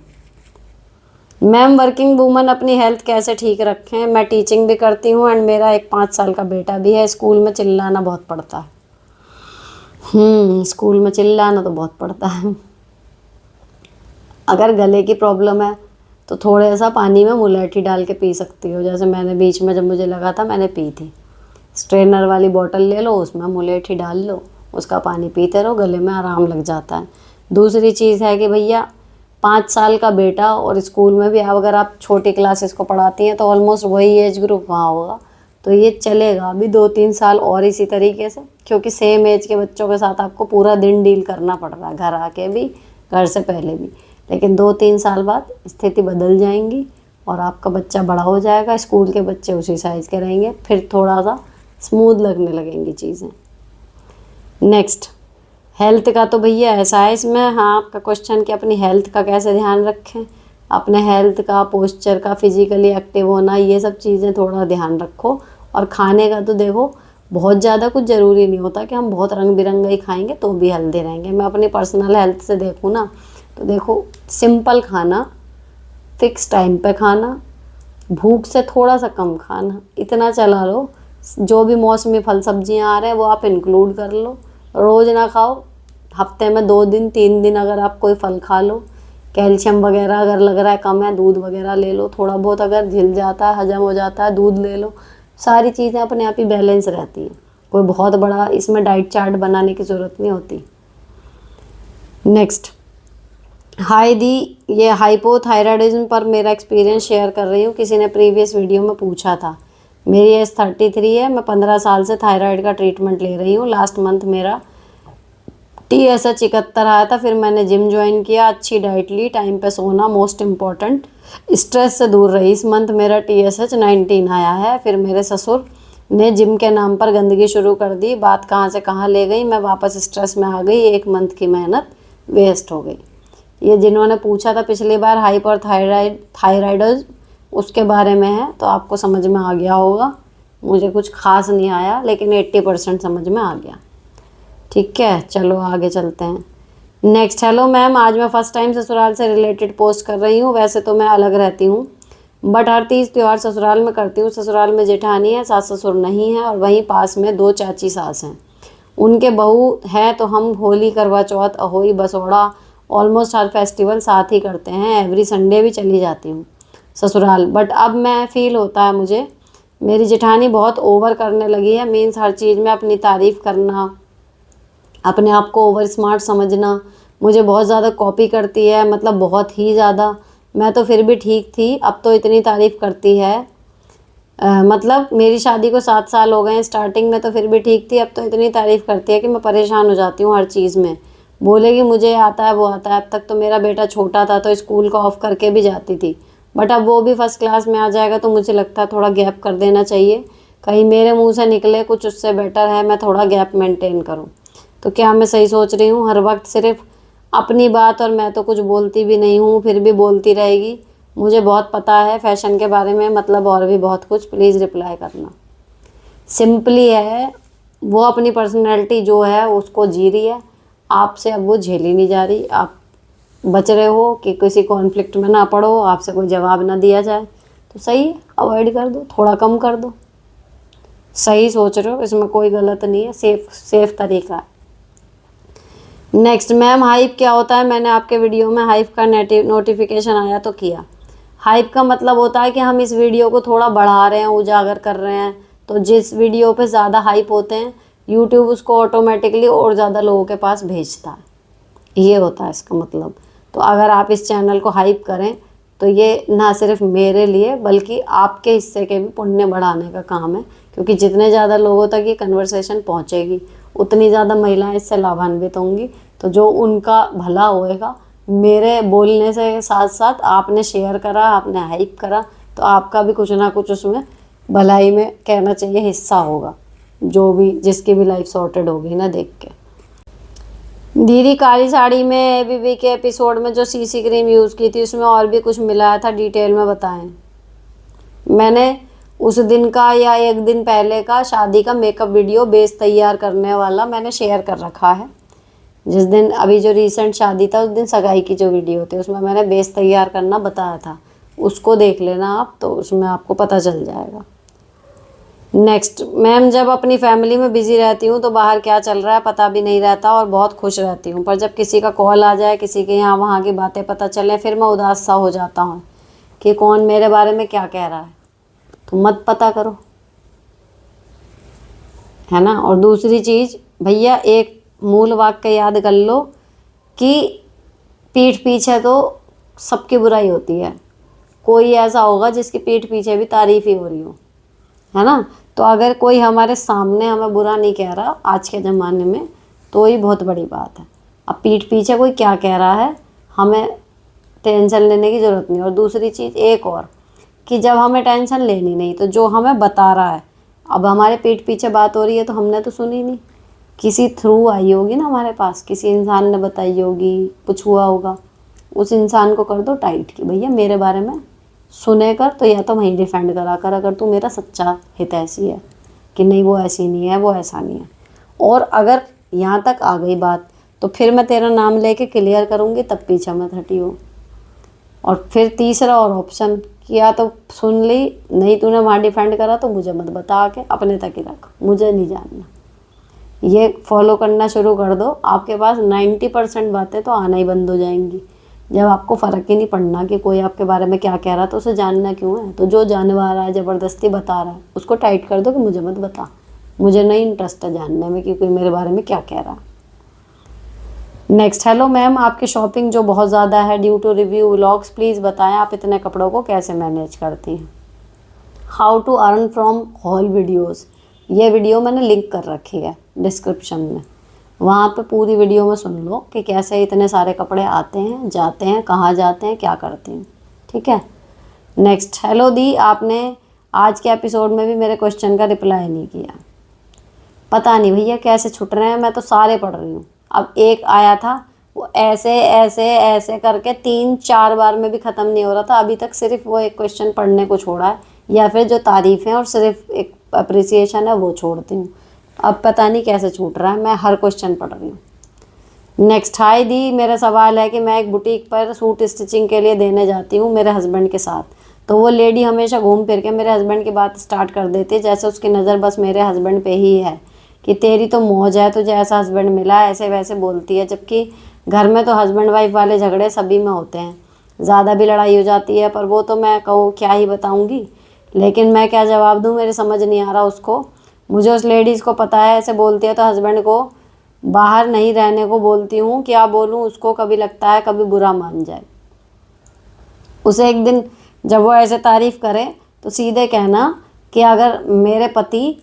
मैम वर्किंग वूमन अपनी हेल्थ कैसे ठीक रखें? मैं टीचिंग भी करती हूँ एंड मेरा एक 5 साल का बेटा भी है। स्कूल में चिल्लाना बहुत पड़ता है। स्कूल में चिल्लाना तो बहुत पड़ता है। अगर गले की प्रॉब्लम है तो थोड़ा सा पानी में मुलैठी डाल के पी सकती हो, जैसे मैंने बीच में जब मुझे लगा था मैंने पी थी। स्ट्रेनर वाली बोतल ले लो, उसमें मुलैठी डाल लो, उसका पानी पीते रहो, गले में आराम लग जाता है। दूसरी चीज़ है कि भैया 5 साल का बेटा, और स्कूल में भी अगर आप छोटी क्लासेस को पढ़ाती हैं तो ऑलमोस्ट वही एज ग्रुप वहाँ होगा, तो ये चलेगा अभी 2-3 साल और इसी तरीके से, क्योंकि सेम एज के बच्चों के साथ आपको पूरा दिन डील करना पड़ रहा है, घर आके भी, घर से पहले भी। लेकिन 2-3 साल बाद स्थिति बदल जाएंगी और आपका बच्चा बड़ा हो जाएगा, स्कूल के बच्चे उसी साइज़ के रहेंगे, फिर थोड़ा सा स्मूथ लगने लगेंगी चीज़ें। नेक्स्ट, हेल्थ का तो भैया ऐसा है इसमें, हाँ आपका क्वेश्चन कि अपनी हेल्थ का कैसे ध्यान रखें। अपने हेल्थ का, पोस्चर का, फिजिकली एक्टिव होना, ये सब चीज़ें थोड़ा ध्यान रखो। और खाने का तो देखो, बहुत ज़्यादा कुछ ज़रूरी नहीं होता कि हम बहुत रंग बिरंगा ही खाएंगे तो भी हेल्दी रहेंगे। मैं अपनी पर्सनल हेल्थ से देखूँ ना, तो देखो सिंपल खाना, फिक्स टाइम पे खाना, भूख से थोड़ा सा कम खाना, इतना चला लो। जो भी मौसमी फल सब्जियां आ रहे हैं वो आप इंक्लूड कर लो। रोज़ ना खाओ, हफ्ते में 2 दिन 3 दिन अगर आप कोई फल खा लो। कैल्शियम वगैरह अगर लग रहा है कम है, दूध वगैरह ले लो। थोड़ा बहुत अगर झिल जाता है, हजम हो जाता है, दूध ले लो। सारी चीज़ें अपने आप ही बैलेंस रहती हैं, कोई बहुत बड़ा इसमें डाइट चार्ट बनाने की ज़रूरत नहीं होती। नेक्स्ट, हाय दी, ये हाइपोथायराइडिज्म पर मेरा एक्सपीरियंस शेयर कर रही हूँ। किसी ने प्रीवियस वीडियो में पूछा था। मेरी एज 33 है, मैं 15 साल से थायराइड का ट्रीटमेंट ले रही हूँ। लास्ट मंथ मेरा TSH 71 आया था, फिर मैंने जिम ज्वाइन किया, अच्छी डाइट ली, टाइम पे सोना, मोस्ट इम्पॉर्टेंट, स्ट्रेस से दूर रही। इस मंथ मेरा TSH 19 आया है। फिर मेरे ससुर ने जिम के नाम पर गंदगी शुरू कर दी, बात कहाँ से कहाँ ले गई, मैं वापस स्ट्रेस में आ गई, 1 मंथ की मेहनत वेस्ट हो गई। ये जिन्होंने पूछा था पिछली बार हाइपर थायराइड उसके बारे में है, तो आपको समझ में आ गया होगा। मुझे कुछ खास नहीं आया, लेकिन 80% समझ में आ गया। ठीक है, चलो आगे चलते हैं। नेक्स्ट, हेलो मैम, आज मैं फ़र्स्ट टाइम ससुराल से रिलेटेड पोस्ट कर रही हूँ। वैसे तो मैं अलग रहती हूँ, बट हर तीज त्यौहार ससुराल में करती हूँ। ससुराल में जेठानी है, सास ससुर नहीं है, और वहीं पास में 2 चाची सास हैं, उनके बहू हैं। तो हम होली, करवा चौथ, अहोई, बसोड़ा, ऑलमोस्ट हर फेस्टिवल साथ ही करते हैं। एवरी संडे भी चली जाती हूँ ससुराल। बट अब मैं फ़ील होता है मुझे, मेरी जेठानी बहुत ओवर करने लगी है। मीन्स हर चीज़ में अपनी तारीफ़ करना, अपने आप को ओवर स्मार्ट समझना, मुझे बहुत ज़्यादा कॉपी करती है, मतलब बहुत ही ज़्यादा। मैं तो फिर भी ठीक थी, अब तो इतनी तारीफ़ करती है। मतलब मेरी शादी को 7 साल हो गए हैं, स्टार्टिंग में तो फिर भी ठीक थी, अब तो इतनी तारीफ़ करती है कि मैं परेशान हो जाती हूँ हर चीज़ में। बोलेगी मुझे आता है, वो आता है। अब तक तो मेरा बेटा छोटा था तो स्कूल को ऑफ करके भी जाती थी, बट अब वो भी फर्स्ट क्लास में आ जाएगा तो मुझे लगता है थोड़ा गैप कर देना चाहिए। कहीं मेरे मुंह से निकले कुछ, उससे बेटर है मैं थोड़ा गैप मेंटेन करूं। तो क्या मैं सही सोच रही हूँ? हर वक्त सिर्फ अपनी बात, और मैं तो कुछ बोलती भी नहीं हूँ, फिर भी बोलती रहेगी। मुझे बहुत पता है फैशन के बारे में, मतलब और भी बहुत कुछ। प्लीज़ रिप्लाई करना। सिंपली है, वो अपनी पर्सनैलिटी जो है उसको जी रही है, आपसे अब वो झेली नहीं जा रही। आप बच रहे हो कि किसी कॉन्फ्लिक्ट में ना पड़ो, आपसे कोई जवाब ना दिया जाए, तो सही है, अवॉइड कर दो, थोड़ा कम कर दो। सही सोच रहे हो, इसमें कोई गलत नहीं है, सेफ तरीका है। नेक्स्ट, मैम हाइप क्या होता है? मैंने आपके वीडियो में हाइप का नोटिफिकेशन आया तो किया। हाइप का मतलब होता है कि हम इस वीडियो को थोड़ा बढ़ा रहे हैं, उजागर कर रहे हैं। तो जिस वीडियो पे ज़्यादा हाइप होते हैं, यूट्यूब उसको ऑटोमेटिकली और ज़्यादा लोगों के पास भेजता है, ये होता है इसका मतलब। तो अगर आप इस चैनल को हाइप करें तो ये ना सिर्फ मेरे लिए बल्कि आपके हिस्से के भी पुण्य बढ़ाने का काम है, क्योंकि जितने ज़्यादा लोगों तक ये कन्वर्सेशन पहुँचेगी उतनी ज़्यादा महिलाएं इससे लाभान्वित होंगी। तो जो उनका भला होएगा, मेरे बोलने से साथ साथ आपने शेयर करा, आपने हाइप करा, तो आपका भी कुछ ना कुछ उसमें भलाई में कहना चाहिए हिस्सा होगा, जो भी जिसकी भी लाइफ सॉर्टेड होगी ना देख के। दीदी काली साड़ी में एबीबी के एपिसोड में जो सीसी क्रीम यूज़ की थी उसमें और भी कुछ मिलाया था, डिटेल में बताएं। मैंने उस दिन का या एक दिन पहले का शादी का मेकअप वीडियो बेस तैयार करने वाला मैंने शेयर कर रखा है। जिस दिन अभी जो रीसेंट शादी था उस दिन सगाई की जो वीडियो थी उसमें मैंने बेस तैयार करना बताया था, उसको देख लेना आप, तो उसमें आपको पता चल जाएगा। नेक्स्ट, मैम जब अपनी फैमिली में बिजी रहती हूँ तो बाहर क्या चल रहा है पता भी नहीं रहता और बहुत खुश रहती हूँ, पर जब किसी का कॉल आ जाए, किसी के यहाँ वहाँ की बातें पता चले, फिर मैं उदास सा हो जाता हूँ कि कौन मेरे बारे में क्या कह रहा है। तो मत पता करो, है ना। और दूसरी चीज़ भैया, एक मूल वाक्य याद कर लो कि पीठ पीछे तो सबकी बुराई होती है, कोई ऐसा होगा जिसकी पीठ पीछे भी तारीफ ही हो रही हो, है ना। तो अगर कोई हमारे सामने हमें बुरा नहीं कह रहा आज के ज़माने में तो ही बहुत बड़ी बात है। अब पीठ पीछे कोई क्या कह रहा है हमें टेंशन लेने की ज़रूरत नहीं। और दूसरी चीज़ एक और, कि जब हमें टेंशन लेनी नहीं तो जो हमें बता रहा है, अब हमारे पीठ पीछे बात हो रही है तो हमने तो सुनी नहीं, किसी थ्रू आई होगी ना हमारे पास, किसी इंसान ने बताई होगी, कुछ हुआ होगा, उस इंसान को कर दो टाइट कि भैया मेरे बारे में सुने कर, तो या तो वहीं डिफेंड करा कर अगर तू मेरा सच्चा हितैषी है कि नहीं वो ऐसी नहीं है, वो ऐसा नहीं है। और अगर यहाँ तक आ गई बात तो फिर मैं तेरा नाम लेके क्लियर करूँगी, तब पीछे मत हटी हो। और फिर तीसरा और ऑप्शन किया तो सुन ली, नहीं तूने वहाँ डिफेंड करा तो मुझे मत बता के, अपने तक ही रख, मुझे नहीं जानना। ये फॉलो करना शुरू कर दो, आपके पास 90% बातें तो आना ही बंद हो जाएंगी। जब आपको फ़र्क ही नहीं पड़ना कि कोई आपके बारे में क्या कह रहा तो उसे जानना क्यों है। तो जो जानवा रहा है, ज़बरदस्ती बता रहा है, उसको टाइट कर दो कि मुझे मत बता, मुझे नहीं इंटरेस्ट है जानने में कि कोई मेरे बारे में क्या कह रहा है। नेक्स्ट, हेलो मैम, आपकी शॉपिंग जो बहुत ज़्यादा है due to review vlogs, please बताएं आप इतने कपड़ों को कैसे मैनेज करती हैं। How to earn from haul videos, ये वीडियो मैंने लिंक कर रखी है डिस्क्रिप्शन में, वहाँ पे पूरी वीडियो में सुन लो कि कैसे इतने सारे कपड़े आते हैं, जाते हैं, कहाँ जाते हैं, क्या करते हैं, ठीक है। नेक्स्ट, हेलो दी, आपने आज के एपिसोड में भी मेरे क्वेश्चन का रिप्लाई नहीं किया। पता नहीं भैया कैसे छूट रहे हैं, मैं तो सारे पढ़ रही हूँ। अब एक आया था वो ऐसे ऐसे ऐसे करके 3-4 बार में भी ख़त्म नहीं हो रहा था, अभी तक सिर्फ वो एक क्वेश्चन पढ़ने को छोड़ा है, या फिर जो तारीफ़ें और सिर्फ एक अप्रिसिएशन है वो छोड़ती हूँ। अब पता नहीं कैसे छूट रहा है, मैं हर क्वेश्चन पढ़ रही हूँ। नेक्स्ट, हाय दी, मेरा सवाल है कि मैं एक बुटीक पर सूट स्टिचिंग के लिए देने जाती हूँ मेरे हस्बैंड के साथ, तो वो लेडी हमेशा घूम फिर के मेरे हस्बैंड की बात स्टार्ट कर देती है, जैसे उसकी नज़र बस मेरे हस्बैंड पे ही है कि तेरी तो मौज है, तुझे ऐसा हस्बैंड मिला, ऐसे वैसे बोलती है। जबकि घर में तो हस्बैंड वाइफ वाले झगड़े सभी में होते हैं, ज़्यादा भी लड़ाई हो जाती है, पर वो तो मैं कहूँ क्या ही बताऊँगी, लेकिन मैं क्या जवाब दूँ, मेरे समझ नहीं आ रहा उसको। मुझे उस लेडीज़ को पता है ऐसे बोलती है तो हस्बैंड को बाहर नहीं रहने को बोलती हूँ, क्या बोलूँ उसको, कभी लगता है कभी बुरा मान जाए। उसे एक दिन जब वो ऐसे तारीफ़ करे तो सीधे कहना कि अगर मेरे पति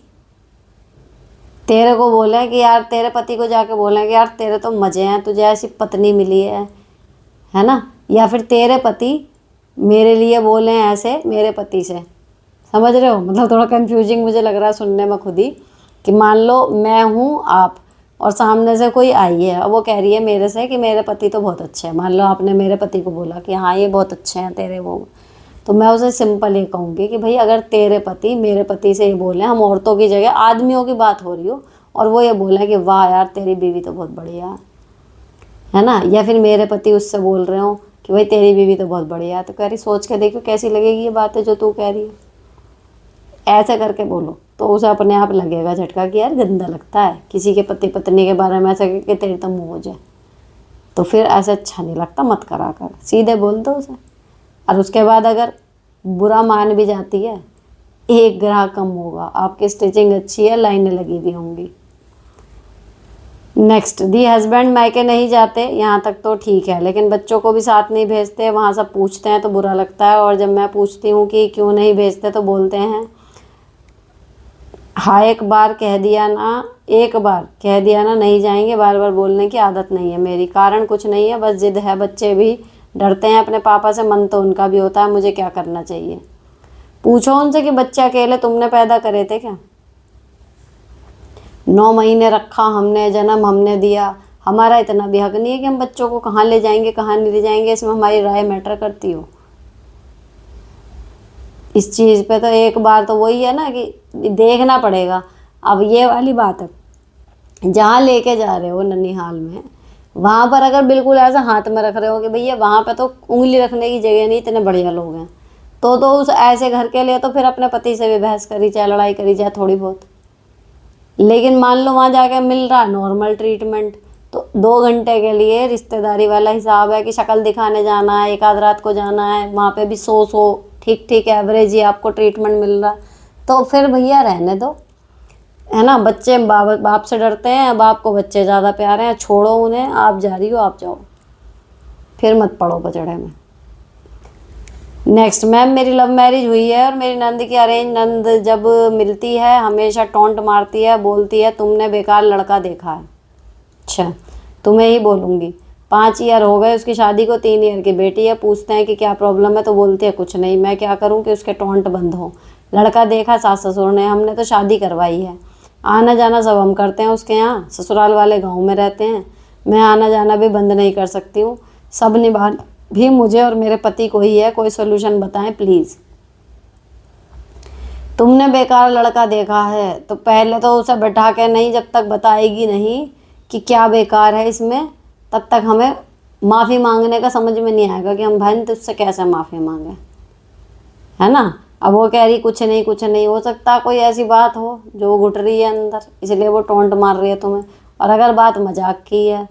तेरे को बोले कि यार, तेरे पति को जाके बोलें कि यार तेरे तो मज़े हैं, तुझे ऐसी पत्नी मिली है ना, या फिर तेरे पति मेरे लिए बोलें ऐसे मेरे पति से, समझ रहे हो। मतलब थोड़ा कंफ्यूजिंग मुझे लग रहा है सुनने में खुद ही, कि मान लो मैं हूँ आप और सामने से कोई आई है और वो कह रही है मेरे से कि मेरे पति तो बहुत अच्छे हैं। मान लो आपने मेरे पति को बोला कि हाँ ये बहुत अच्छे हैं तेरे वो, तो मैं उसे सिंपल ये कहूँगी कि भाई अगर तेरे पति मेरे पति से ये बोले, हम औरतों की जगह आदमियों की बात हो रही हो, और वो ये बोले कि वाह यार तेरी बीवी तो बहुत बढ़िया है ना, या फिर मेरे पति उससे बोल रहे हो कि भाई तेरी बीवी तो बहुत बढ़िया है, तो कह रही सोच के देखो कैसी लगेगी ये बातें जो तू कह रही है। ऐसे करके बोलो तो उसे अपने आप लगेगा झटका कि यार गंदा लगता है किसी के पति पत्नी के बारे में ऐसा कि तेरी तो मौज है, तो फिर ऐसे अच्छा नहीं लगता, मत करा कर, सीधे बोल दो उसे। और उसके बाद अगर बुरा मान भी जाती है, एक ग्राहक कम होगा, आपकी स्टिचिंग अच्छी है, लाइनें लगी हुई होंगी। नेक्स्ट, दी हस्बैंड मायके नहीं जाते, यहाँ तक तो ठीक है, लेकिन बच्चों को भी साथ नहीं भेजते, वहाँ सब पूछते हैं तो बुरा लगता है, और जब मैं पूछती हूँ कि क्यों नहीं भेजते तो बोलते हैं हाँ एक बार कह दिया ना नहीं जाएंगे, बार बार बोलने की आदत नहीं है मेरी, कारण कुछ नहीं है, बस जिद है, बच्चे भी डरते हैं अपने पापा से, मन तो उनका भी होता है, मुझे क्या करना चाहिए। पूछो उनसे कि बच्चे अकेले तुमने पैदा करे थे क्या, 9 महीने रखा हमने, जन्म हमने दिया, हमारा इतना भी हक नहीं है कि हम बच्चों को कहाँ ले जाएंगे कहाँ नहीं ले जाएंगे, इसमें हमारी राय मैटर करती हो। इस चीज़ पे तो एक बार तो वही है ना कि देखना पड़ेगा। अब ये वाली बात है, जहाँ लेके जा रहे हो ननिहाल में, वहाँ पर अगर बिल्कुल ऐसा हाथ में रख रहे हो कि भैया वहाँ पे तो उंगली रखने की जगह नहीं, इतने बढ़िया लोग हैं, तो उस ऐसे घर के लिए तो फिर अपने पति से भी बहस करी जाए, लड़ाई करी जाए थोड़ी बहुत। लेकिन मान लो वहाँ जाके मिल रहा नॉर्मल ट्रीटमेंट, तो 2 घंटे के लिए रिश्तेदारी वाला हिसाब है कि शक्ल दिखाने जाना है, एक आध रात को जाना है, वहाँ पे भी 100 ठीक ठीक एवरेज ही आपको ट्रीटमेंट मिल रहा, तो फिर भैया रहने दो, है ना। बच्चे बाप से डरते हैं, बाप को बच्चे ज़्यादा प्यारे हैं, छोड़ो उन्हें, आप जा रही हो आप जाओ, फिर मत पड़ो पचड़े में। नेक्स्ट, मैम मेरी लव मैरिज हुई है और मेरी नंद की अरेंज नंद जब मिलती है हमेशा टॉन्ट मारती है, बोलती है तुमने बेकार लड़का देखा है। अच्छा, तुम्हें ही बोलूँगी, 5 ईयर हो गए उसकी शादी को, 3 ईयर की बेटी है, पूछते हैं कि क्या प्रॉब्लम है तो बोलती है कुछ नहीं। मैं क्या करूँ कि उसके टॉन्ट बंद हो। लड़का देखा सास ससुर ने, हमने तो शादी करवाई है, आना जाना सब हम करते हैं उसके यहाँ, ससुराल वाले गाँव में रहते हैं, मैं आना जाना भी बंद नहीं कर सकती हूँ, सब निभा भी मुझे और मेरे पति को ही है, कोई सोल्यूशन बताएं प्लीज़। तुमने बेकार लड़का देखा है तो पहले तो उसे बैठा के नहीं, जब तक बताएगी नहीं कि क्या बेकार है इसमें, तब तक हमें माफ़ी मांगने का समझ में नहीं आएगा कि हम बहन तुझसे कैसे माफ़ी मांगे, है ना। अब वो कह रही कुछ नहीं कुछ नहीं, हो सकता कोई ऐसी बात हो जो वो घुट रही है अंदर, इसलिए वो टोंट मार रही है तुम्हें। और अगर बात मजाक की है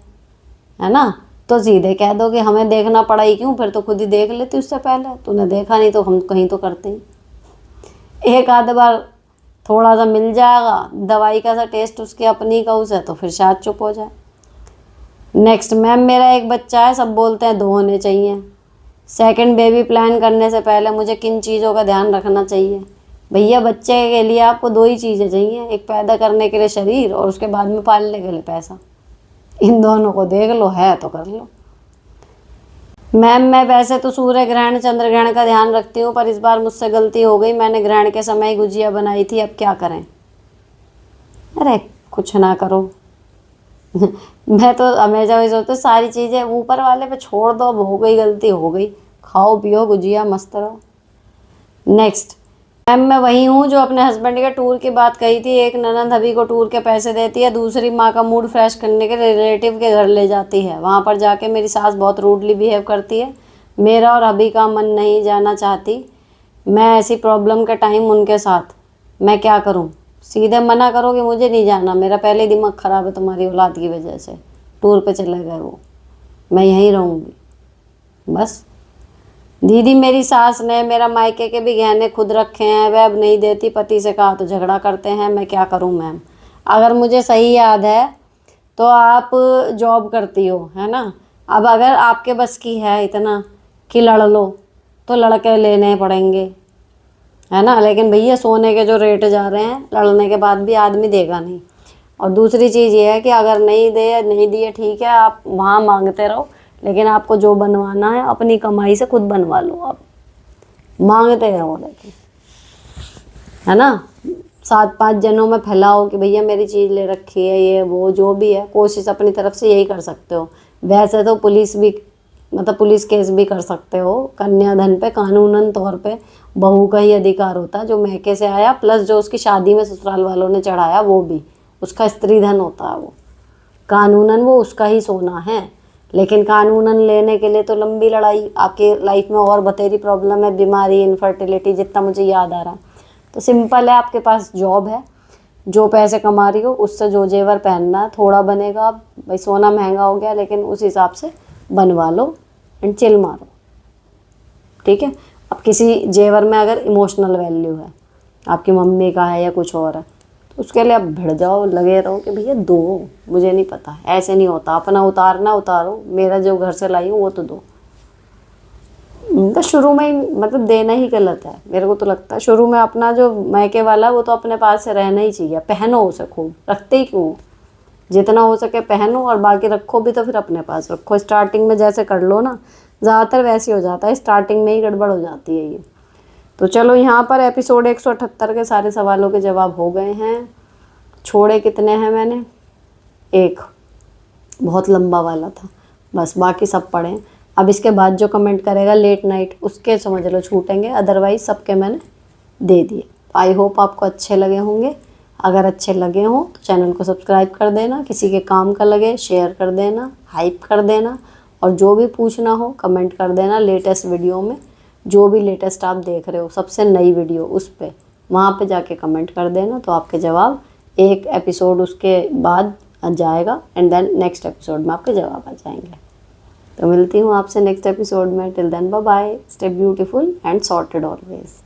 ना, तो सीधे कह दो कि हमें देखना पड़ा ही क्यों, फिर तो खुद ही देख लेती उससे पहले, तूने देखा नहीं तो हम कहीं तो करते ही। एक आध बार थोड़ा सा मिल जाएगा दवाई का सा टेस्ट उसकी अपनी का उसे, तो फिर शायद चुप हो जाए। नेक्स्ट, मैम मेरा एक बच्चा है, सब बोलते हैं 2 होने चाहिए, सेकंड बेबी प्लान करने से पहले मुझे किन चीज़ों का ध्यान रखना चाहिए। भैया बच्चे के लिए आपको 2 ही चीज़ें चाहिए, एक पैदा करने के लिए शरीर और उसके बाद में पालने के लिए पैसा, इन दोनों को देख लो, है तो कर लो। मैम मैं वैसे तो सूर्य ग्रहण चंद्र ग्रहण का ध्यान रखती हूँ, पर इस बार मुझसे गलती हो गई, मैंने ग्रहण के समय ही गुजिया बनाई थी, अब क्या करें। अरे कुछ ना करो मैं तो हमेशा वही सोचती हूँ, सारी चीज़ें ऊपर वाले पे छोड़ दो, अब हो गई गलती हो गई, खाओ पियो गुजिया मस्त रहो। नेक्स्ट, मैम मैं वही हूँ जो अपने हस्बैंड के टूर की बात कही थी, एक ननद अभी को टूर के पैसे देती है, दूसरी माँ का मूड फ्रेश करने के रिलेटिव के घर ले जाती है, वहाँ पर जाके मेरी सास बहुत रूडली बिहेव करती है, मेरा और अभी का मन नहीं जाना चाहती, मैं ऐसी प्रॉब्लम के टाइम उनके साथ, मैं क्या करूँ। सीधे मना करो कि मुझे नहीं जाना, मेरा पहले दिमाग ख़राब है तुम्हारी औलाद की वजह से, टूर पे चले गए वो, मैं यहीं रहूँगी बस। दीदी मेरी सास ने मेरा मायके के भी गहने खुद रखे हैं, वह अब नहीं देती, पति से कहा तो झगड़ा करते हैं, मैं क्या करूं मैम। अगर मुझे सही याद है तो आप जॉब करती हो, है ना। अब अगर आपके बस की है इतना कि लड़ लो तो लड़के लेने पड़ेंगे, है ना, लेकिन भैया सोने के जो रेट जा रहे हैं, लड़ने के बाद भी आदमी देगा नहीं। और दूसरी चीज़ ये है कि अगर नहीं दिए ठीक है, आप वहाँ मांगते रहो, लेकिन आपको जो बनवाना है अपनी कमाई से खुद बनवा लो, आप मांगते रहो, लेकिन है ना, 7-5 जनों में फैलाओ कि भैया मेरी चीज़ ले रखी है, ये वो जो भी है, कोशिश अपनी तरफ से यही कर सकते हो। वैसे तो पुलिस भी, मतलब पुलिस केस भी कर सकते हो, कन्याधन पे कानूनन तौर पे बहू का ही अधिकार होता है, जो मैके से आया प्लस जो उसकी शादी में ससुराल वालों ने चढ़ाया वो भी उसका स्त्री धन होता है, वो कानूनन वो उसका ही सोना है। लेकिन कानूनन लेने के लिए तो लंबी लड़ाई, आपके लाइफ में और बतेरी प्रॉब्लम है, बीमारी, इनफर्टिलिटी, जितना मुझे याद आ रहा है। तो सिंपल है, आपके पास जॉब है, जो पैसे कमा रही हो उससे जो जेवर पहनना है, थोड़ा बनेगा, अब भाई सोना महंगा हो गया लेकिन उस हिसाब से बनवा लो एंड चिल मारो, ठीक है। अब किसी जेवर में अगर इमोशनल वैल्यू है, आपकी मम्मी का है या कुछ और है, तो उसके लिए आप भिड़ जाओ, लगे रहो कि भैया दो, मुझे नहीं पता, ऐसे नहीं होता, अपना उतारना उतारो, मेरा जो घर से लाई हूँ वो तो दो। तो शुरू में ही मतलब देना ही गलत है, मेरे को तो लगता है शुरू में अपना जो मैके वाला वो तो अपने पास से रहना ही चाहिए, पहनो उसे खूब, रखते ही क्यों, जितना हो सके पहनो, और बाकी रखो भी तो फिर अपने पास रखो। स्टार्टिंग में जैसे कर लो ना, ज़्यादातर वैसे हो जाता है, स्टार्टिंग में ही गड़बड़ हो जाती है ये। तो चलो यहाँ पर एपिसोड 178 के सारे सवालों के जवाब हो गए हैं। छोड़े कितने हैं मैंने, 1, बहुत लंबा वाला था, बस बाकी सब पढ़े हैं। अब इसके बाद जो कमेंट करेगा लेट नाइट, उसके समझ लो छूटेंगे, अदरवाइज़ सबके मैंने दे दिए। आई होप आपको अच्छे लगे होंगे। अगर अच्छे लगे हों तो चैनल को सब्सक्राइब कर देना, किसी के काम का लगे शेयर कर देना, हाइप कर देना, और जो भी पूछना हो कमेंट कर देना। लेटेस्ट वीडियो में जो भी लेटेस्ट आप देख रहे हो, सबसे नई वीडियो उस पर वहाँ पे जाके कमेंट कर देना, तो आपके जवाब एक एपिसोड उसके बाद जाएगा, एंड देन नेक्स्ट एपिसोड में आपके जवाब आ जाएंगे। तो मिलती हूँ आपसे नेक्स्ट एपिसोड में। Till then bye bye, stay beautiful and sorted always.